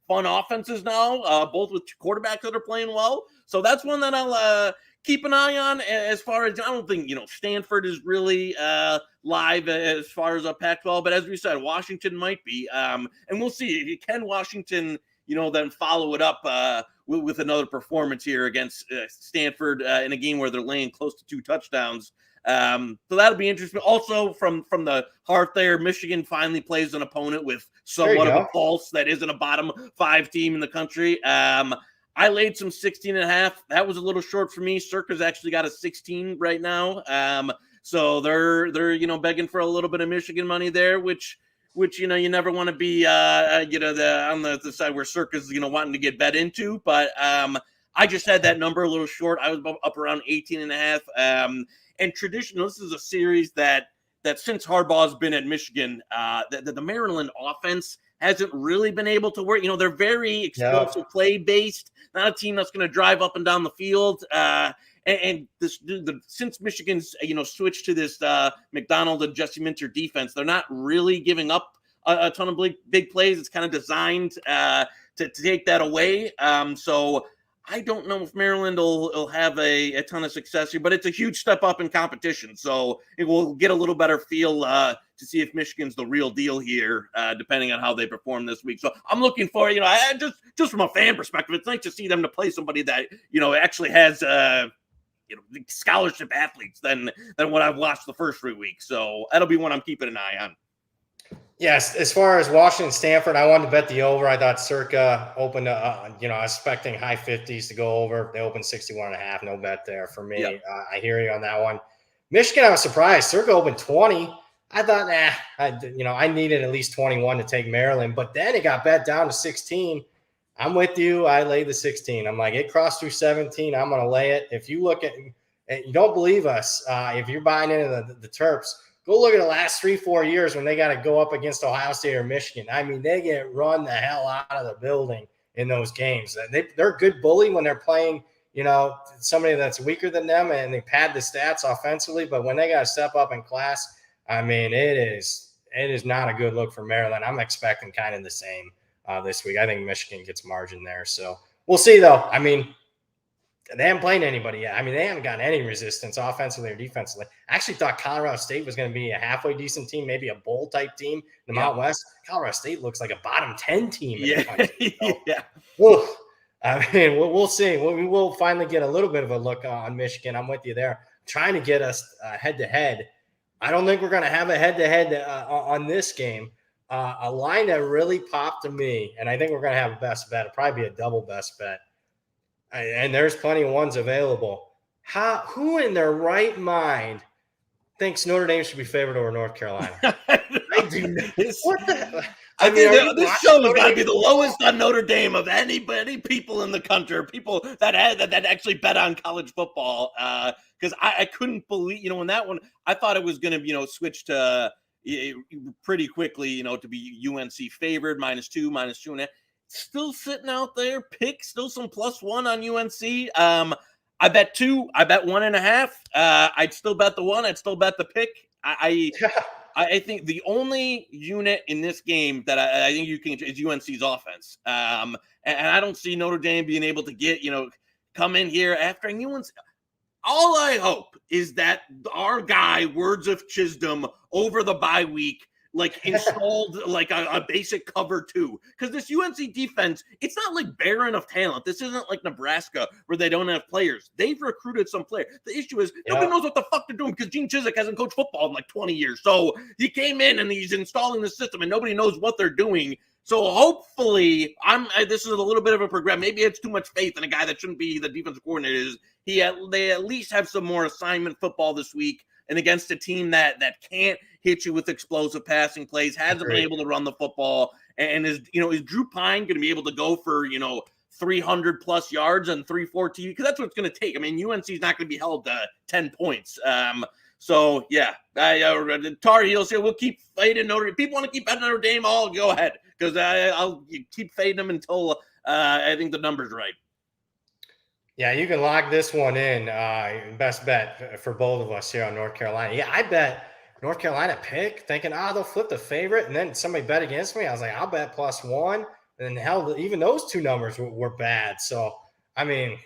fun offenses now, both with quarterbacks that are playing well. So that's one that I'll keep an eye on. As far as I don't think Stanford is really live as far as a Pac-12, but as we said, Washington might be, and we'll see. Can Washington then follow it up with another performance here against Stanford in a game where they're laying close to 2 touchdowns. So that'll be interesting. Also, from the heart there, Michigan finally plays an opponent with somewhat of a pulse that isn't a bottom 5 team in the country. I laid some 16.5. That was a little short for me. Circa's actually got a 16 right now. So they're begging for a little bit of Michigan money there, which you never want to be on the side where Circa's wanting to get bet into, but I just had that number a little short. I was up around 18.5. And traditional, this is a series that since Harbaugh's been at Michigan, the Maryland offense hasn't really been able to work. They're very explosive play based, not a team that's going to drive up and down the field. And since Michigan's switched to this McDonald and Jesse Minter defense, they're not really giving up a ton of big plays. It's kind of designed to take that away. So I don't know if Maryland will have a ton of success here, but it's a huge step up in competition. So it will get a little better feel to see if Michigan's the real deal here, depending on how they perform this week. So I'm looking for, I just from a fan perspective, it's nice to see them to play somebody that, actually has scholarship athletes than what I've watched the first 3 weeks. So that'll be one I'm keeping an eye on. Yes, as far as Washington, Stanford, I wanted to bet the over. I thought Circa opened, I was expecting high 50s to go over. They opened 61.5. No bet there for me. Yep. I hear you on that one. Michigan, I was surprised. Circa opened 20. I thought, I needed at least 21 to take Maryland, but then it got bet down to 16. I'm with you. I laid the 16. I'm like, it crossed through 17. I'm going to lay it. If you look at, you don't believe us, if you're buying into the Terps, go look at the last 3-4 years when they got to go up against Ohio State or Michigan. I mean, they get run the hell out of the building in those games. They're a good bully when they're playing, somebody that's weaker than them, and they pad the stats offensively. But when they got to step up in class, I mean, it is not a good look for Maryland. I'm expecting kind of the same this week. I think Michigan gets margin there. So we'll see, though. I mean, they haven't played anybody yet. I mean, they haven't gotten any resistance offensively or defensively. I actually thought Colorado State was going to be a halfway decent team, maybe a bowl-type team in the Mountain West. Colorado State looks like a bottom 10 team in the country. So, I mean, we'll see. We will finally get a little bit of a look on Michigan. I'm with you there. Trying to get us head-to-head. I don't think we're going to have a head-to-head on this game. A line that really popped to me, and I think we're going to have a best bet. It'll probably be a double best bet. And there's plenty of ones available. Who in their right mind thinks Notre Dame should be favored over North Carolina? I do not. What the? I mean, this show has got to be the lowest on Notre Dame of any people in the country, people that actually bet on college football. Because I couldn't believe, in that one, I thought it was going to, switch to pretty quickly, to be UNC favored, -2, -2.5. Still sitting out there. Pick still some +1 on UNC. I bet 2. I bet 1.5. I'd still bet the 1. I'd still bet the pick. I think the only unit in this game that I think you can is UNC's offense. And I don't see Notre Dame being able to get come in here after UNC. All I hope is that our guy Words of Chisholm over the bye week installed a basic cover 2, because this UNC defense, it's not like barren of talent. This isn't like Nebraska where they don't have players. They've recruited some players. The issue is nobody knows what the fuck they're doing because Gene Chizik hasn't coached football in 20 years. So he came in and he's installing the system and nobody knows what they're doing. So hopefully, this is a little bit of a progress. Maybe it's too much faith in a guy that shouldn't be the defensive coordinator. They at least have some more assignment football this week, and against a team that can't hit you with explosive passing plays, hasn't been able to run the football, and is Drew Pine going to be able to go for 300 plus yards and 314? Because that's what it's going to take. I mean, UNC is not going to be held to 10 points. So yeah, Tar Heels here. We'll keep fading Notre Dame. People want to keep betting Notre Dame. I'll go ahead because I'll keep fading them until I think the number's right. Yeah, you can lock this one in. Best bet for both of us here on North Carolina. Yeah, I bet North Carolina pick, thinking, they'll flip the favorite. And then somebody bet against me. I was like, I'll bet +1. And hell, even those two numbers were bad. So, I mean,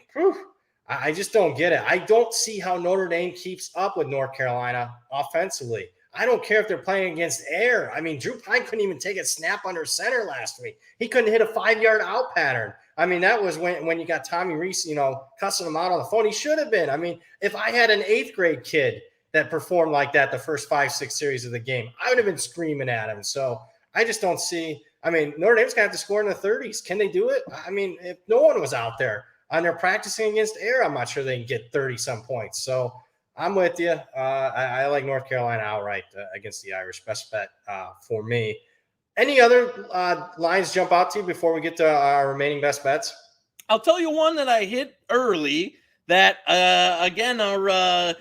I just don't get it. I don't see how Notre Dame keeps up with North Carolina offensively. I don't care if they're playing against air. I mean, Drew Pine couldn't even take a snap under center last week. He couldn't hit a 5-yard out pattern. I mean, that was when you got Tommy Reese, cussing him out on the phone. He should have been. I mean, if I had an 8th grade kid that performed like that the first 5-6 series of the game, I would have been screaming at him. So I just don't see. I mean, Notre Dame's going to have to score in the 30s. Can they do it? I mean, if no one was out there and they're practicing against air, I'm not sure they can get 30-some points. So I'm with you. I like North Carolina outright against the Irish. Best bet for me. Any other lines jump out to you before we get to our remaining best bets? I'll tell you one that I hit early that, again, our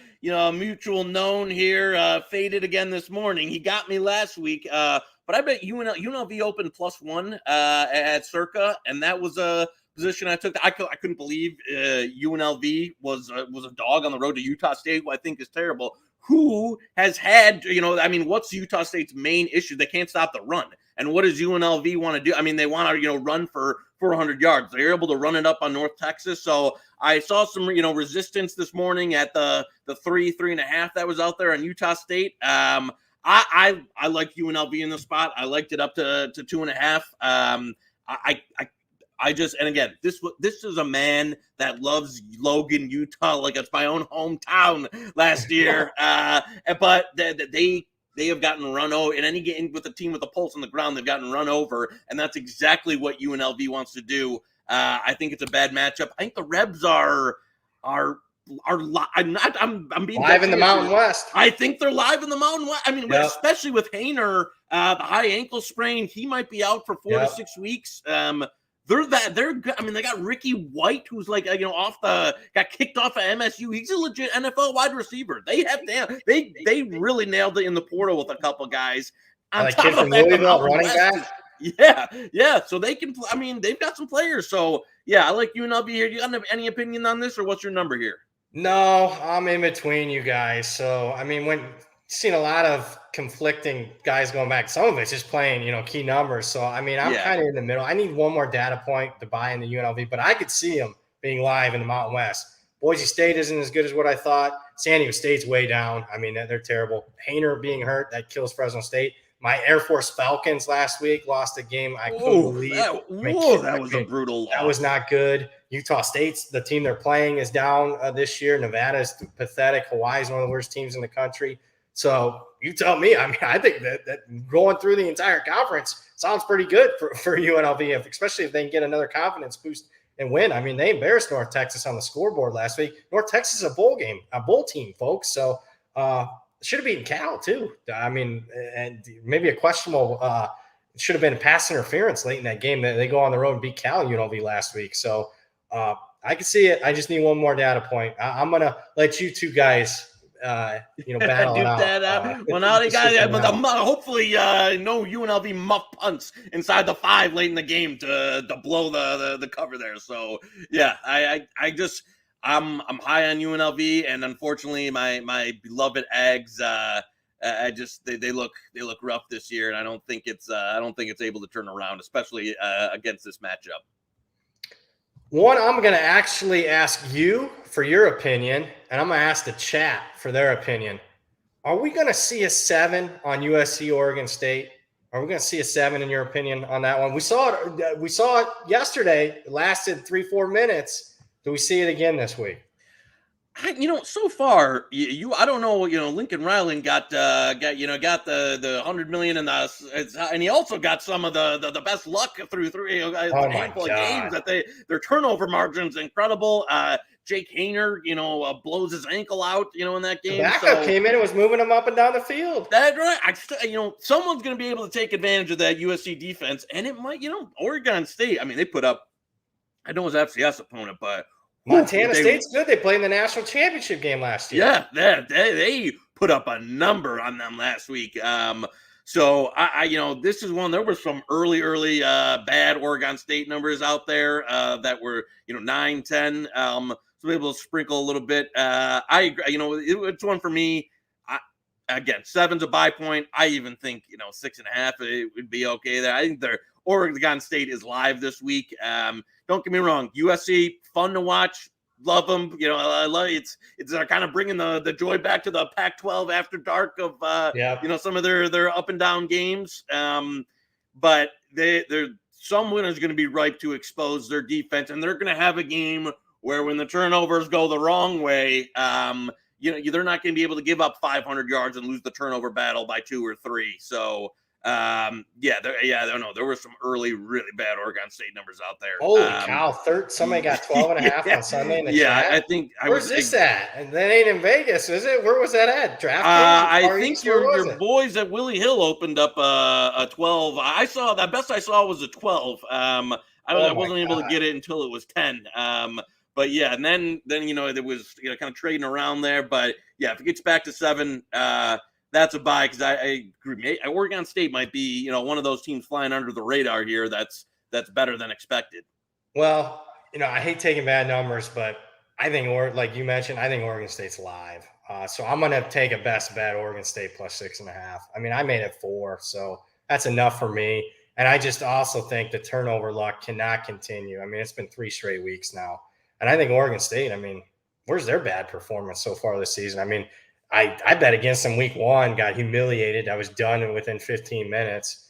mutual known here faded again this morning. He got me last week, but I bet UNLV opened +1 at Circa, and that was a position I took. I couldn't believe UNLV was a dog on the road to Utah State, who I think is terrible. Who has had, what's Utah State's main issue? They can't stop the run. And what does UNLV want to do? I mean, they want to, run for 400 yards. They're able to run it up on North Texas. So I saw some, resistance this morning at the 3.5 that was out there on Utah State. I like UNLV in the spot. I liked it up to 2.5. And again, this is a man that loves Logan, Utah, like it's my own hometown last year. But they have gotten run over in any game with a team with a pulse on the ground. They've gotten run over, and that's exactly what UNLV wants to do. I think it's a bad matchup. I think the Rebs are I'm being live in the Mountain West. I think they're live in the Mountain West. I mean, especially with Haener, the high ankle sprain, he might be out for 4 to 6 weeks. They're good. I mean, they got Ricky White, who's got kicked off of MSU. He's a legit NFL wide receiver. They really nailed it in the portal with a couple guys. On top kid from Louisville, running back. Yeah. So they can. I mean, they've got some players. So yeah, I like UNLV here. You got any opinion on this, or what's your number here? No, I'm in between you guys. So I mean, when seen a lot of conflicting guys going back. Some of it's just playing, key numbers. So, I mean, I'm kind of in the middle. I need one more data point to buy into UNLV, but I could see them being live in the Mountain West. Boise State isn't as good as what I thought. San Diego State's way down. I mean, they're terrible. Haener being hurt, that kills Fresno State. My Air Force Falcons last week lost a game I couldn't believe. That was a brutal loss. That was not good. Utah State's, the team they're playing, is down this year. Nevada's pathetic. Hawaii's one of the worst teams in the country. So you tell me. I mean, I think that going through the entire conference sounds pretty good for UNLV, especially if they can get another confidence boost and win. I mean, they embarrassed North Texas on the scoreboard last week. North Texas is a bowl team, folks. So should have beaten Cal too. I mean, and maybe a questionable should have been pass interference late in that game. They go on the road and beat Cal UNLV last week. So I can see it. I just need one more data point. I'm gonna let you two guys battle it out. Well, now they got hopefully no UNLV muff punts inside the 5 late in the game to blow the cover there. So yeah, I'm high on UNLV, and unfortunately my beloved Ags they look rough this year, and I don't think it's able to turn around, especially against this matchup. One, I'm going to actually ask you for your opinion, and I'm going to ask the chat for their opinion. Are we going to see a 7 on USC Oregon State? Are we going to see a 7 in your opinion on that one? We saw it yesterday. It lasted 3-4 minutes. Do we see it again this week? So far, I don't know. Lincoln Riley got the $100 million, and he also got some of the best luck through Oh a my handful of games God. that their turnover margin's incredible. Jake Hayner, blows his ankle out, in that The game. backup So came in and was moving him up and down the field. that right, someone's going to be able to take advantage of that USC defense, and it might, Oregon State. I mean, they put up. I know it was FCS opponent, but Montana State's good. They played in the national championship game last year. Yeah, they put up a number on them last week. So this is one. There were some early bad Oregon State numbers out there that were 9, 10. So able to sprinkle a little bit. I agree. It's one for me. Again, 7's a buy point. I even think 6.5 it would be okay there. I think their Oregon State is live this week. Don't get me wrong, USC fun to watch. Love them. I love it's kind of bringing the joy back to the Pac-12 after dark of some of their up and down games. But someone is going to be ripe to expose their defense, and they're going to have a game where when the turnovers go the wrong way, they're not going to be able to give up 500 yards and lose the turnover battle by 2 or 3. So. I don't know. There were some early, really bad Oregon State numbers out there. Holy cow! Somebody got 12.5 on Sunday in the chat. I think. Where's this at? And that ain't in Vegas, is it? Where was that at? DraftKings? I think your boys at Willie Hill opened up a 12. I saw that best I saw was a 12. I wasn't able to get it until it was 10. But yeah, and then it was kind of trading around there. But yeah, if it gets back to 7. That's a buy because I agree. Oregon State might be, one of those teams flying under the radar here. That's better than expected. Well, I hate taking bad numbers, but I think, like you mentioned, I think Oregon State's live. So I'm going to take a best bet Oregon State plus 6.5. I mean, I made it 4, so that's enough for me. And I just also think the turnover luck cannot continue. I mean, it's been 3 straight weeks now. And I think Oregon State, where's their bad performance so far this season? I mean, I bet against them week 1, got humiliated. I was done within 15 minutes.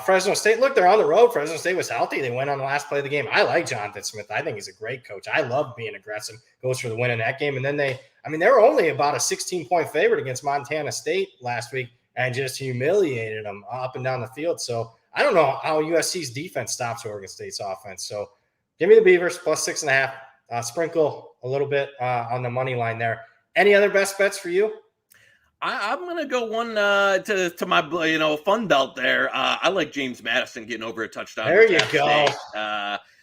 Fresno State, look, they're on the road. Fresno State was healthy. They went on the last play of the game. I like Jonathan Smith. I think he's a great coach. I love being aggressive. Goes for the win in that game. And then they were only about a 16-point favorite against Montana State last week and just humiliated them up and down the field. So I don't know how USC's defense stops Oregon State's offense. So give me the Beavers plus 6.5. Sprinkle a little bit on the money line there. Any other best bets for you? I'm going to go one to my fun belt there. I like James Madison getting over a touchdown. There you go.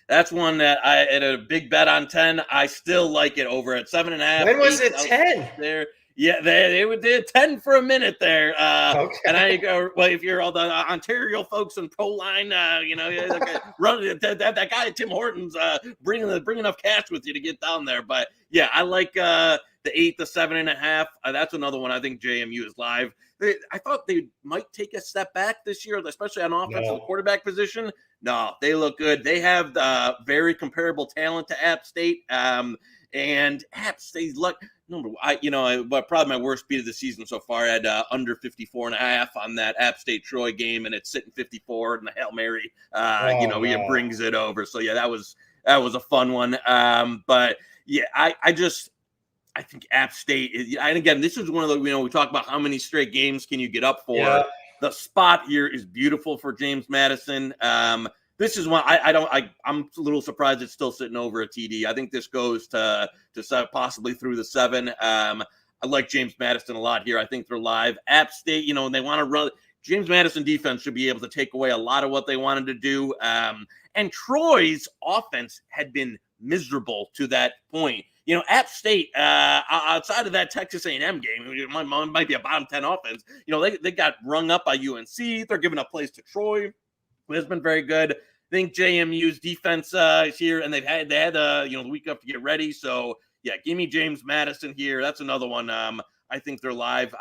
That's one that I had a big bet on 10. I still like it over at 7.5. When was it 10? There. Yeah, they did 10 for a minute there. Okay. And I go, well, if you're all the Ontario folks in Pro Line, run that guy Tim Hortons, bring enough cash with you to get down there. But yeah, I like the 8, the 7.5. That's another one. I think JMU is live. I thought they might take a step back this year, especially on offense and the quarterback position. No, they look good. They have the very comparable talent to App State. And App State's luck. But probably my worst beat of the season so far. I had under 54.5 on that App State Troy game, and it's sitting 54 and the Hail Mary. He brings it over. So yeah, that was a fun one. But yeah, I think App State is, and again, this is one of the, we talk about how many straight games can you get up for. Yeah. The spot here is beautiful for James Madison. This is one I'm a little surprised it's still sitting over a TD. I think this goes to possibly through the 7. I like James Madison a lot here. I think they're live. App State, they want to run. James Madison defense should be able to take away a lot of what they wanted to do. And Troy's offense had been miserable to that point. App State, outside of that Texas A&M game, it might be a bottom 10 offense. They got rung up by UNC. They're giving up plays to Troy. It's been very good. I think JMU's defense is here, and they had the week up to get ready. So yeah, give me James Madison here. That's another one. I think they're live.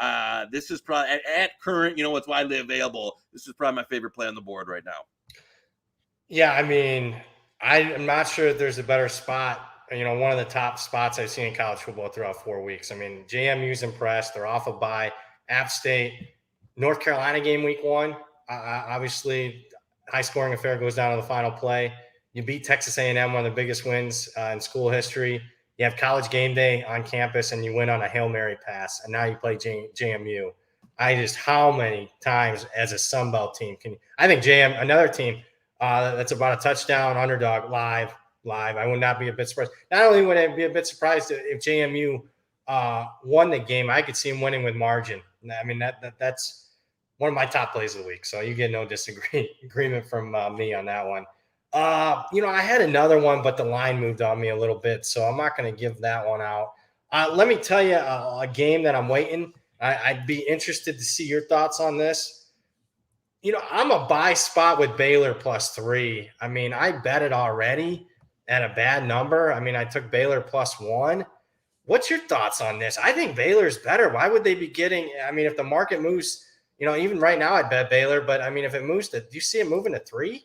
This is probably at current. What's widely available. This is probably my favorite play on the board right now. Yeah, I'm not sure if there's a better spot. One of the top spots I've seen in college football throughout 4 weeks. JMU's impressed. They're off a bye. App State, North Carolina game week 1. Obviously, high-scoring affair goes down to the final play. You beat Texas A&M, one of the biggest wins in school history. you have College game day on campus and you win on a Hail Mary pass, and now you play JMU. How many times as a Sun Belt team I think another team that's about a touchdown underdog live. I would not be a bit surprised. Not only would I be a bit surprised if JMU won the game, I could see them winning with margin. I mean, that's one of my top plays of the week. So you get no disagreement from me on that one. I had another one, but the line moved on me a little bit, so I'm not going to give that one out. Let me tell you a game that I'm waiting. I'd be interested to see your thoughts on this. I'm a buy spot with Baylor +3. I mean, I bet it already at a bad number. I mean, I took Baylor +1. What's your thoughts on this? I think Baylor's better. Why would they be getting – I mean, if the market moves, even right now I'd bet Baylor. But, I mean, if it moves do you see it moving to 3?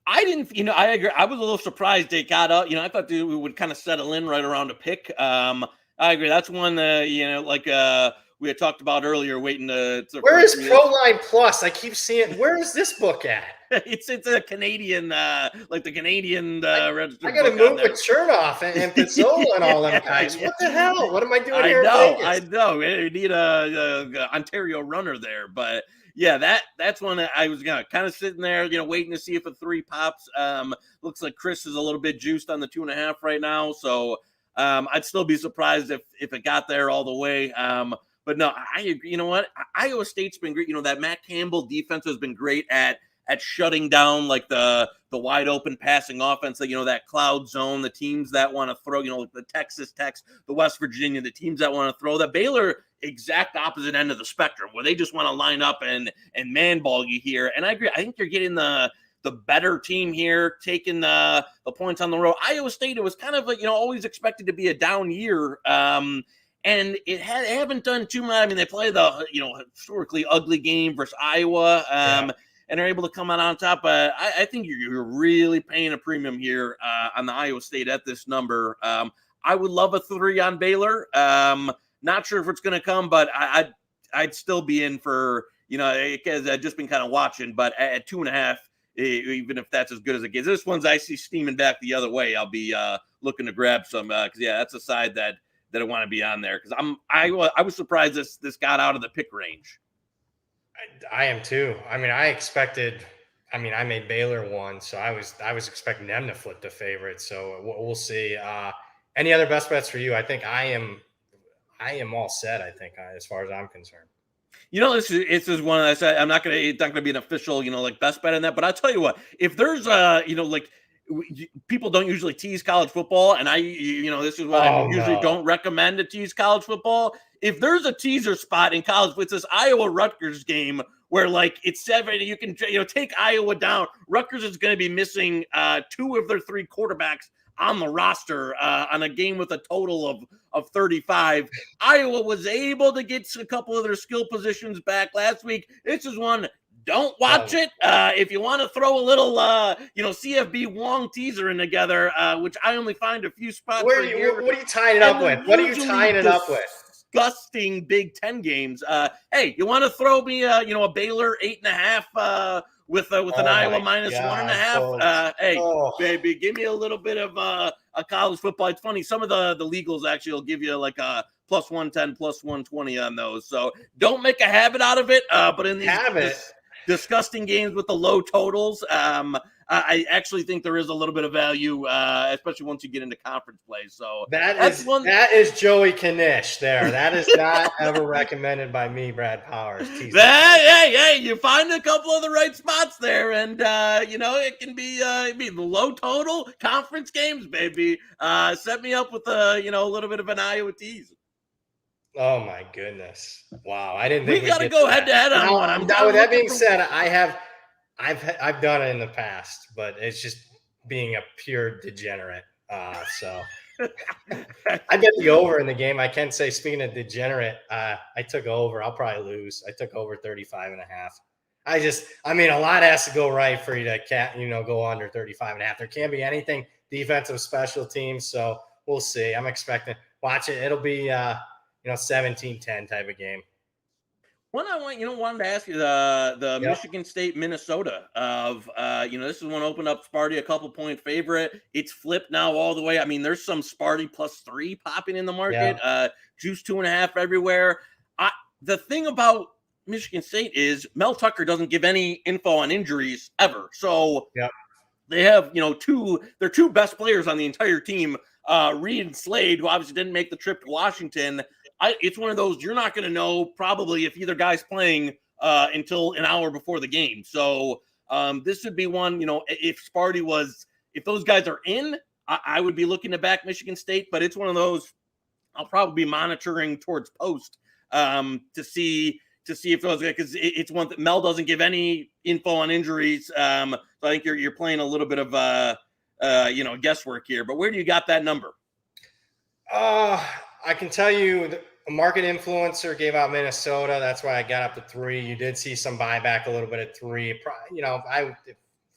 I didn't, I agree. I was a little surprised they got up. I thought we would kind of settle in right around a pick. I agree. That's one, we had talked about earlier, waiting to where is ProLine Plus? I keep seeing. Where is this book at? It's a Canadian, like the Canadian registered. I got to move with Chernoff and Pizzola and all them guys. What the hell? What am I doing here in Vegas? I know. We need a Ontario runner there, but yeah, that's one that I was kind of sitting there, waiting to see if a 3 pops. Looks like Chris is a little bit juiced on the 2.5 right now, so I'd still be surprised if it got there all the way. But no, I agree. You know what? Iowa State's been great. That Matt Campbell defense has been great at shutting down like the wide open passing offense, that cloud zone, the teams that want to throw, like the Texas Techs, the West Virginia, the teams that want to throw. That Baylor, exact opposite end of the spectrum, where they just want to line up and man ball you here. And I agree. I think you're getting the better team here, taking the points on the road. Iowa State, it was kind of always expected to be a down year. And it haven't done too much. I mean, they play the historically ugly game versus Iowa, and are able to come out on top. I think you're really paying a premium here on the Iowa State at this number. I would love a 3 on Baylor. Not sure if it's going to come, but I'd still be in for because I've just been kind of watching. But at 2.5, even if that's as good as it gets, this one's I see steaming back the other way. I'll be looking to grab some because that's a side that I want to be on there because I was surprised this got out of the pick range. I am too. I mean, I made Baylor 1, so I was expecting them to flip the favorite. So we'll see. Any other best bets for you? I think I am all set. I think as far as I'm concerned. This is one I said I'm not gonna. It's not gonna be an official, like best bet in that. But I'll tell you what, if there's people don't usually tease college football, and this is what I usually don't recommend to tease college football. If there's a teaser spot in college, it's this Iowa Rutgers game where it's 7, you can take Iowa down. Rutgers is going to be missing 2 of their 3 quarterbacks on the roster on a game with a total of 35. Iowa was able to get a couple of their skill positions back last week. This is one. Don't watch it. If you want to throw a little, CFB Wong teaser in together, which I only find a few spots. What are you tying it up with? What are you tying it up with? Disgusting Big Ten games. Hey, you want to throw me, a Baylor 8.5 with an Iowa minus 1.5? Baby, give me a little bit of a college football. It's funny. Some of the legals actually will give you like a plus 110, plus 120 on those. So don't make a habit out of it. But in these disgusting games with the low totals, I actually think there is a little bit of value, especially once you get into conference play. So that is Joey Knish there. That is not ever recommended by me, Brad Powers. Hey, you find a couple of the right spots there, and it can be the low total conference games, baby. Set me up with a little bit of an Iowa tease. Oh my goodness! Wow, I didn't think we got to go head to head on one. Now, with that being said, I've done it in the past, but it's just being a pure degenerate. So I bet the over in the game. I can say, speaking of degenerate, I took over. I'll probably lose. I took over 35.5. A lot has to go right for you to go under 35.5. There can't be anything defensive, special teams. So we'll see. I'm expecting watch it. It'll be 17-10 type of game. One I wanted to ask you the Yep. Michigan State Minnesota of this is one opened up Sparty a couple point favorite. It's flipped now all the way. I mean, there's some Sparty +3 popping in the market. Yeah. Juice 2.5 everywhere. The thing about Michigan State is Mel Tucker doesn't give any info on injuries ever. So Yep. they have their two best players on the entire team, Reed and Slade, who obviously didn't make the trip to Washington. It's one of those you're not going to know probably if either guy's playing until an hour before the game. So this would be one, if those guys are in, I would be looking to back Michigan State, but it's one of those I'll probably be monitoring towards post to see if those guys, because it's one that Mel doesn't give any info on injuries. So I think you're playing a little bit of guesswork here. But where do you got that number? I can tell you a market influencer gave out Minnesota. That's why I got up to 3. You did see some buyback a little bit at 3. I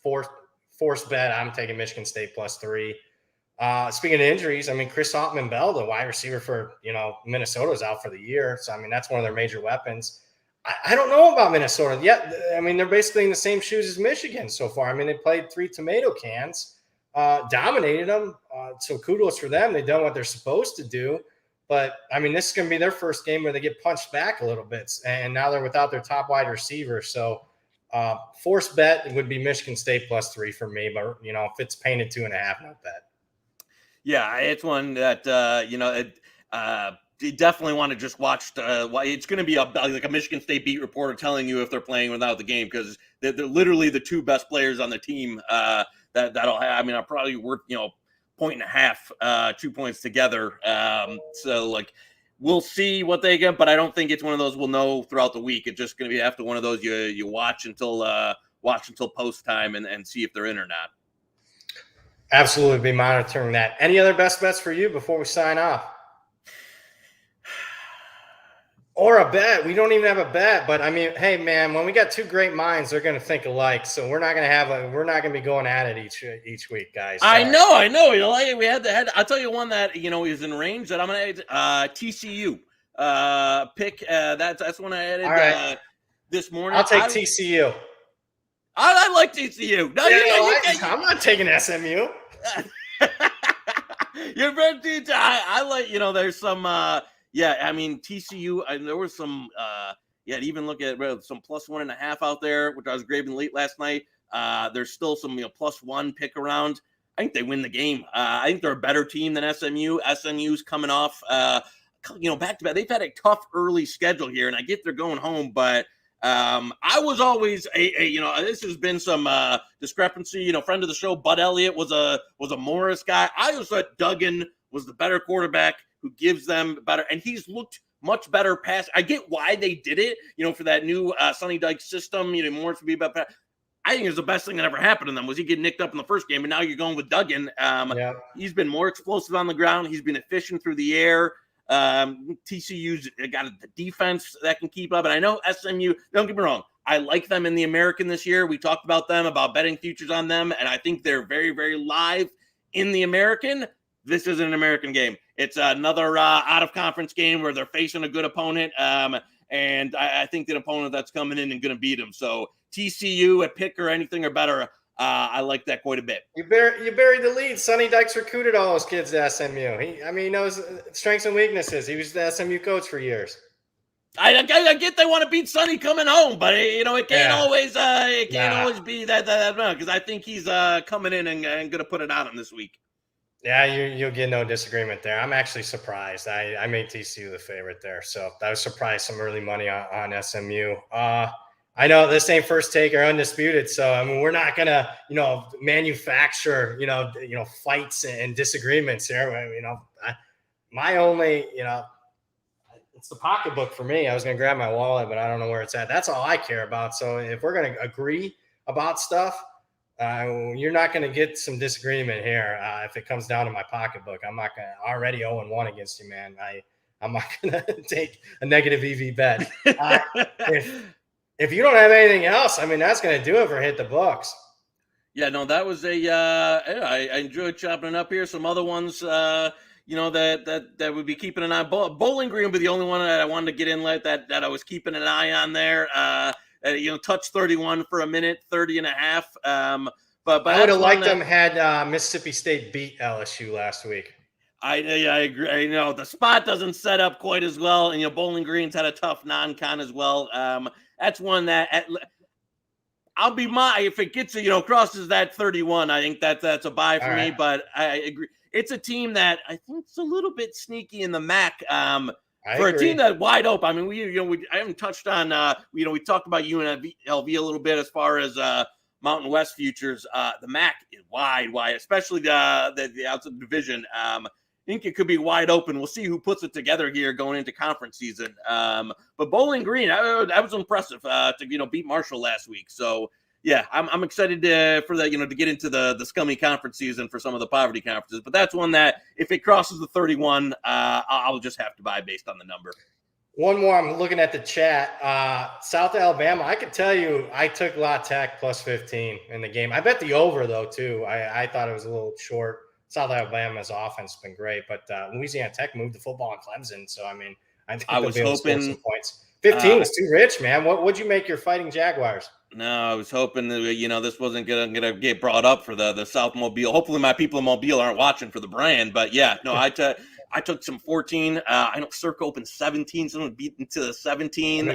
force bet. I'm taking Michigan State +3. Speaking of injuries, I mean, Chris Altman-Bell, the wide receiver for, Minnesota's out for the year. So, I mean, that's one of their major weapons. I don't know about Minnesota yet. I mean, they're basically in the same shoes as Michigan so far. I mean, they played 3 tomato cans, dominated them. So kudos for them. They've done what they're supposed to do. But, I mean, this is going to be their first game where they get punched back a little bit. And now they're without their top wide receiver. So, force bet would be Michigan State +3 for me. But, if it's painted 2.5, not bad. Yeah, it's one that, you definitely want to just watch. It's going to be like a Michigan State beat reporter telling you if they're playing without the game, because they're literally the 2 best players on the team that'll have. I mean, I'll probably worth, 1.5, 2 points together. So, like, we'll see what they get, but I don't think it's one of those we'll know throughout the week. It's just going to be after one of those you watch until post time and see if they're in or not. Absolutely be monitoring that. Any other best bets for you before we sign off? Or a bet. We don't even have a bet, but I mean, hey man, when we got 2 great minds, they're going to think alike. So we're not going to be going at it each week, guys. Sorry. I know. We had I'll tell you one that, is in range that I'm going to TCU pick. That's one I added right. This morning. I'll take TCU. I like TCU. No, I'm not taking SMU. Your friend TCU. I like, there's some, I mean, TCU, there was some, to even look at some +1.5 out there, which I was grading late last night. There's still some, +1 pick around. I think they win the game. I think they're a better team than SMU. SMU's coming off, back to back. They've had a tough early schedule here, and I get they're going home, but I was always this has been some discrepancy. Friend of the show, Bud Elliott was a Morris guy. I always thought Duggan was the better quarterback who gives them better, and he's looked much better pass. I get why they did it, for that new Sonny Dykes system. Morris would be about that. I think it's the best thing that ever happened to them was he getting nicked up in the first game, and now you're going with Duggan. He's been more explosive on the ground. He's been efficient through the air. TCU's got the defense that can keep up, and I know SMU, don't get me wrong, I like them in the American this year. We talked about them, about betting futures on them, and I think they're very, very live in the American. This isn't an American game. It's another out-of-conference game where they're facing a good opponent, and I think the opponent that's coming in and going to beat them. So TCU at pick or anything or better, I like that quite a bit. You buried the lead. Sonny Dykes recruited all those kids to SMU. He knows strengths and weaknesses. He was the SMU coach for years. I get they want to beat Sonny coming home, but it can't always always be that because I think he's coming in and going to put it on him this week. Yeah, you'll get no disagreement there. I'm actually surprised. I made TCU the favorite there, so I was surprised some early money on SMU. I know this ain't First Take or Undisputed, so I mean we're not gonna manufacture fights and disagreements here. My only it's the pocketbook for me. I was gonna grab my wallet, but I don't know where it's at. That's all I care about. So if we're gonna agree about stuff, you're not gonna get some disagreement here. If it comes down to my pocketbook, I'm not gonna already 0-1 against you, man. I'm not gonna take a negative EV bet. If you don't have anything else, I mean, that's going to do it for Hit the Books. Yeah, no, that was I enjoyed chopping it up here. Some other ones, that would be keeping an eye on. Bowling Green would be the only one that I wanted to get in that I was keeping an eye on there. Touch 31 for a minute, 30 and a half. But I would have liked them had Mississippi State beat LSU last week. I agree. I know the spot doesn't set up quite as well, and Bowling Green's had a tough non-con as well. That's one that I'll be if it gets crosses that 31. I think that's a buy for me. But I agree, it's a team that I think it's a little bit sneaky in the MAC. For a team that's wide open. I mean, I haven't touched on we talked about UNLV a little bit as far as Mountain West futures. The MAC is wide, especially the outside division. I think it could be wide open. We'll see who puts it together here going into conference season. But Bowling Green, that was impressive to beat Marshall last week. So yeah, I'm excited for that to get into the scummy conference season for some of the poverty conferences. But that's one that if it crosses the 31, I'll just have to buy based on the number. One more. I'm looking at the chat. South Alabama. I can tell you, I took La Tech plus 15 in the game. I bet the over though too. I thought it was a little short. South Alabama's offense has been great, but Louisiana Tech moved the football on Clemson. So, I mean, I think I was hoping some points. 15 was too rich, man. What'd you make your Fighting Jaguars? No, I was hoping that, this wasn't gonna get brought up for the South Mobile. Hopefully my people in Mobile aren't watching for the brand, but yeah, no, I took some 14. I know Circa opened 17, someone beat into the 17.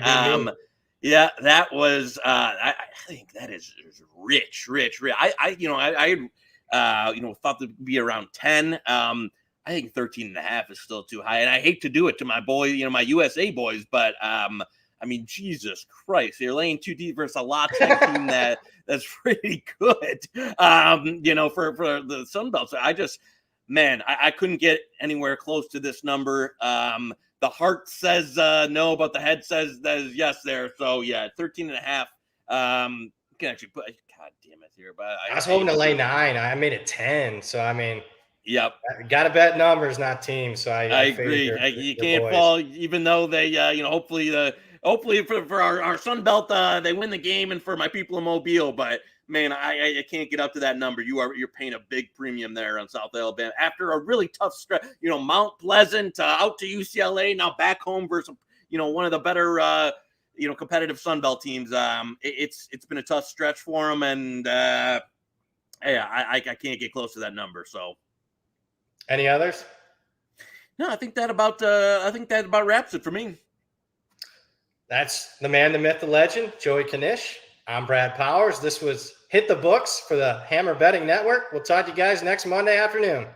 Yeah, that was I think that is rich. I thought that would be around 10. I think 13 and a half is still too high. And I hate to do it to my boy, my USA boys, but I mean, Jesus Christ, you're laying too deep versus a La Tech team that's pretty good, for the Sun Belt. So I couldn't get anywhere close to this number. The heart says no, but the head says yes there. So yeah, 13 and a half. You can actually put, God damn it here, but I was hoping to lay 9. I made it 10. So, I mean, yep. Got to bet numbers, not teams. So I agree. You can't fall, even though they, hopefully for our Sun Belt, they win the game, and for my people in Mobile. But man, I can't get up to that number. You're paying a big premium there on South Alabama after a really tough stretch. Mount Pleasant out to UCLA, now back home versus one of the better competitive Sun Belt teams. It's been a tough stretch for them, and I can't get close to that number. So, any others? No, I think that about wraps it for me. That's the man, the myth, the legend, Joey Knish. I'm Brad Powers. This was Hit the Books for the Hammer Betting Network. We'll talk to you guys next Monday afternoon.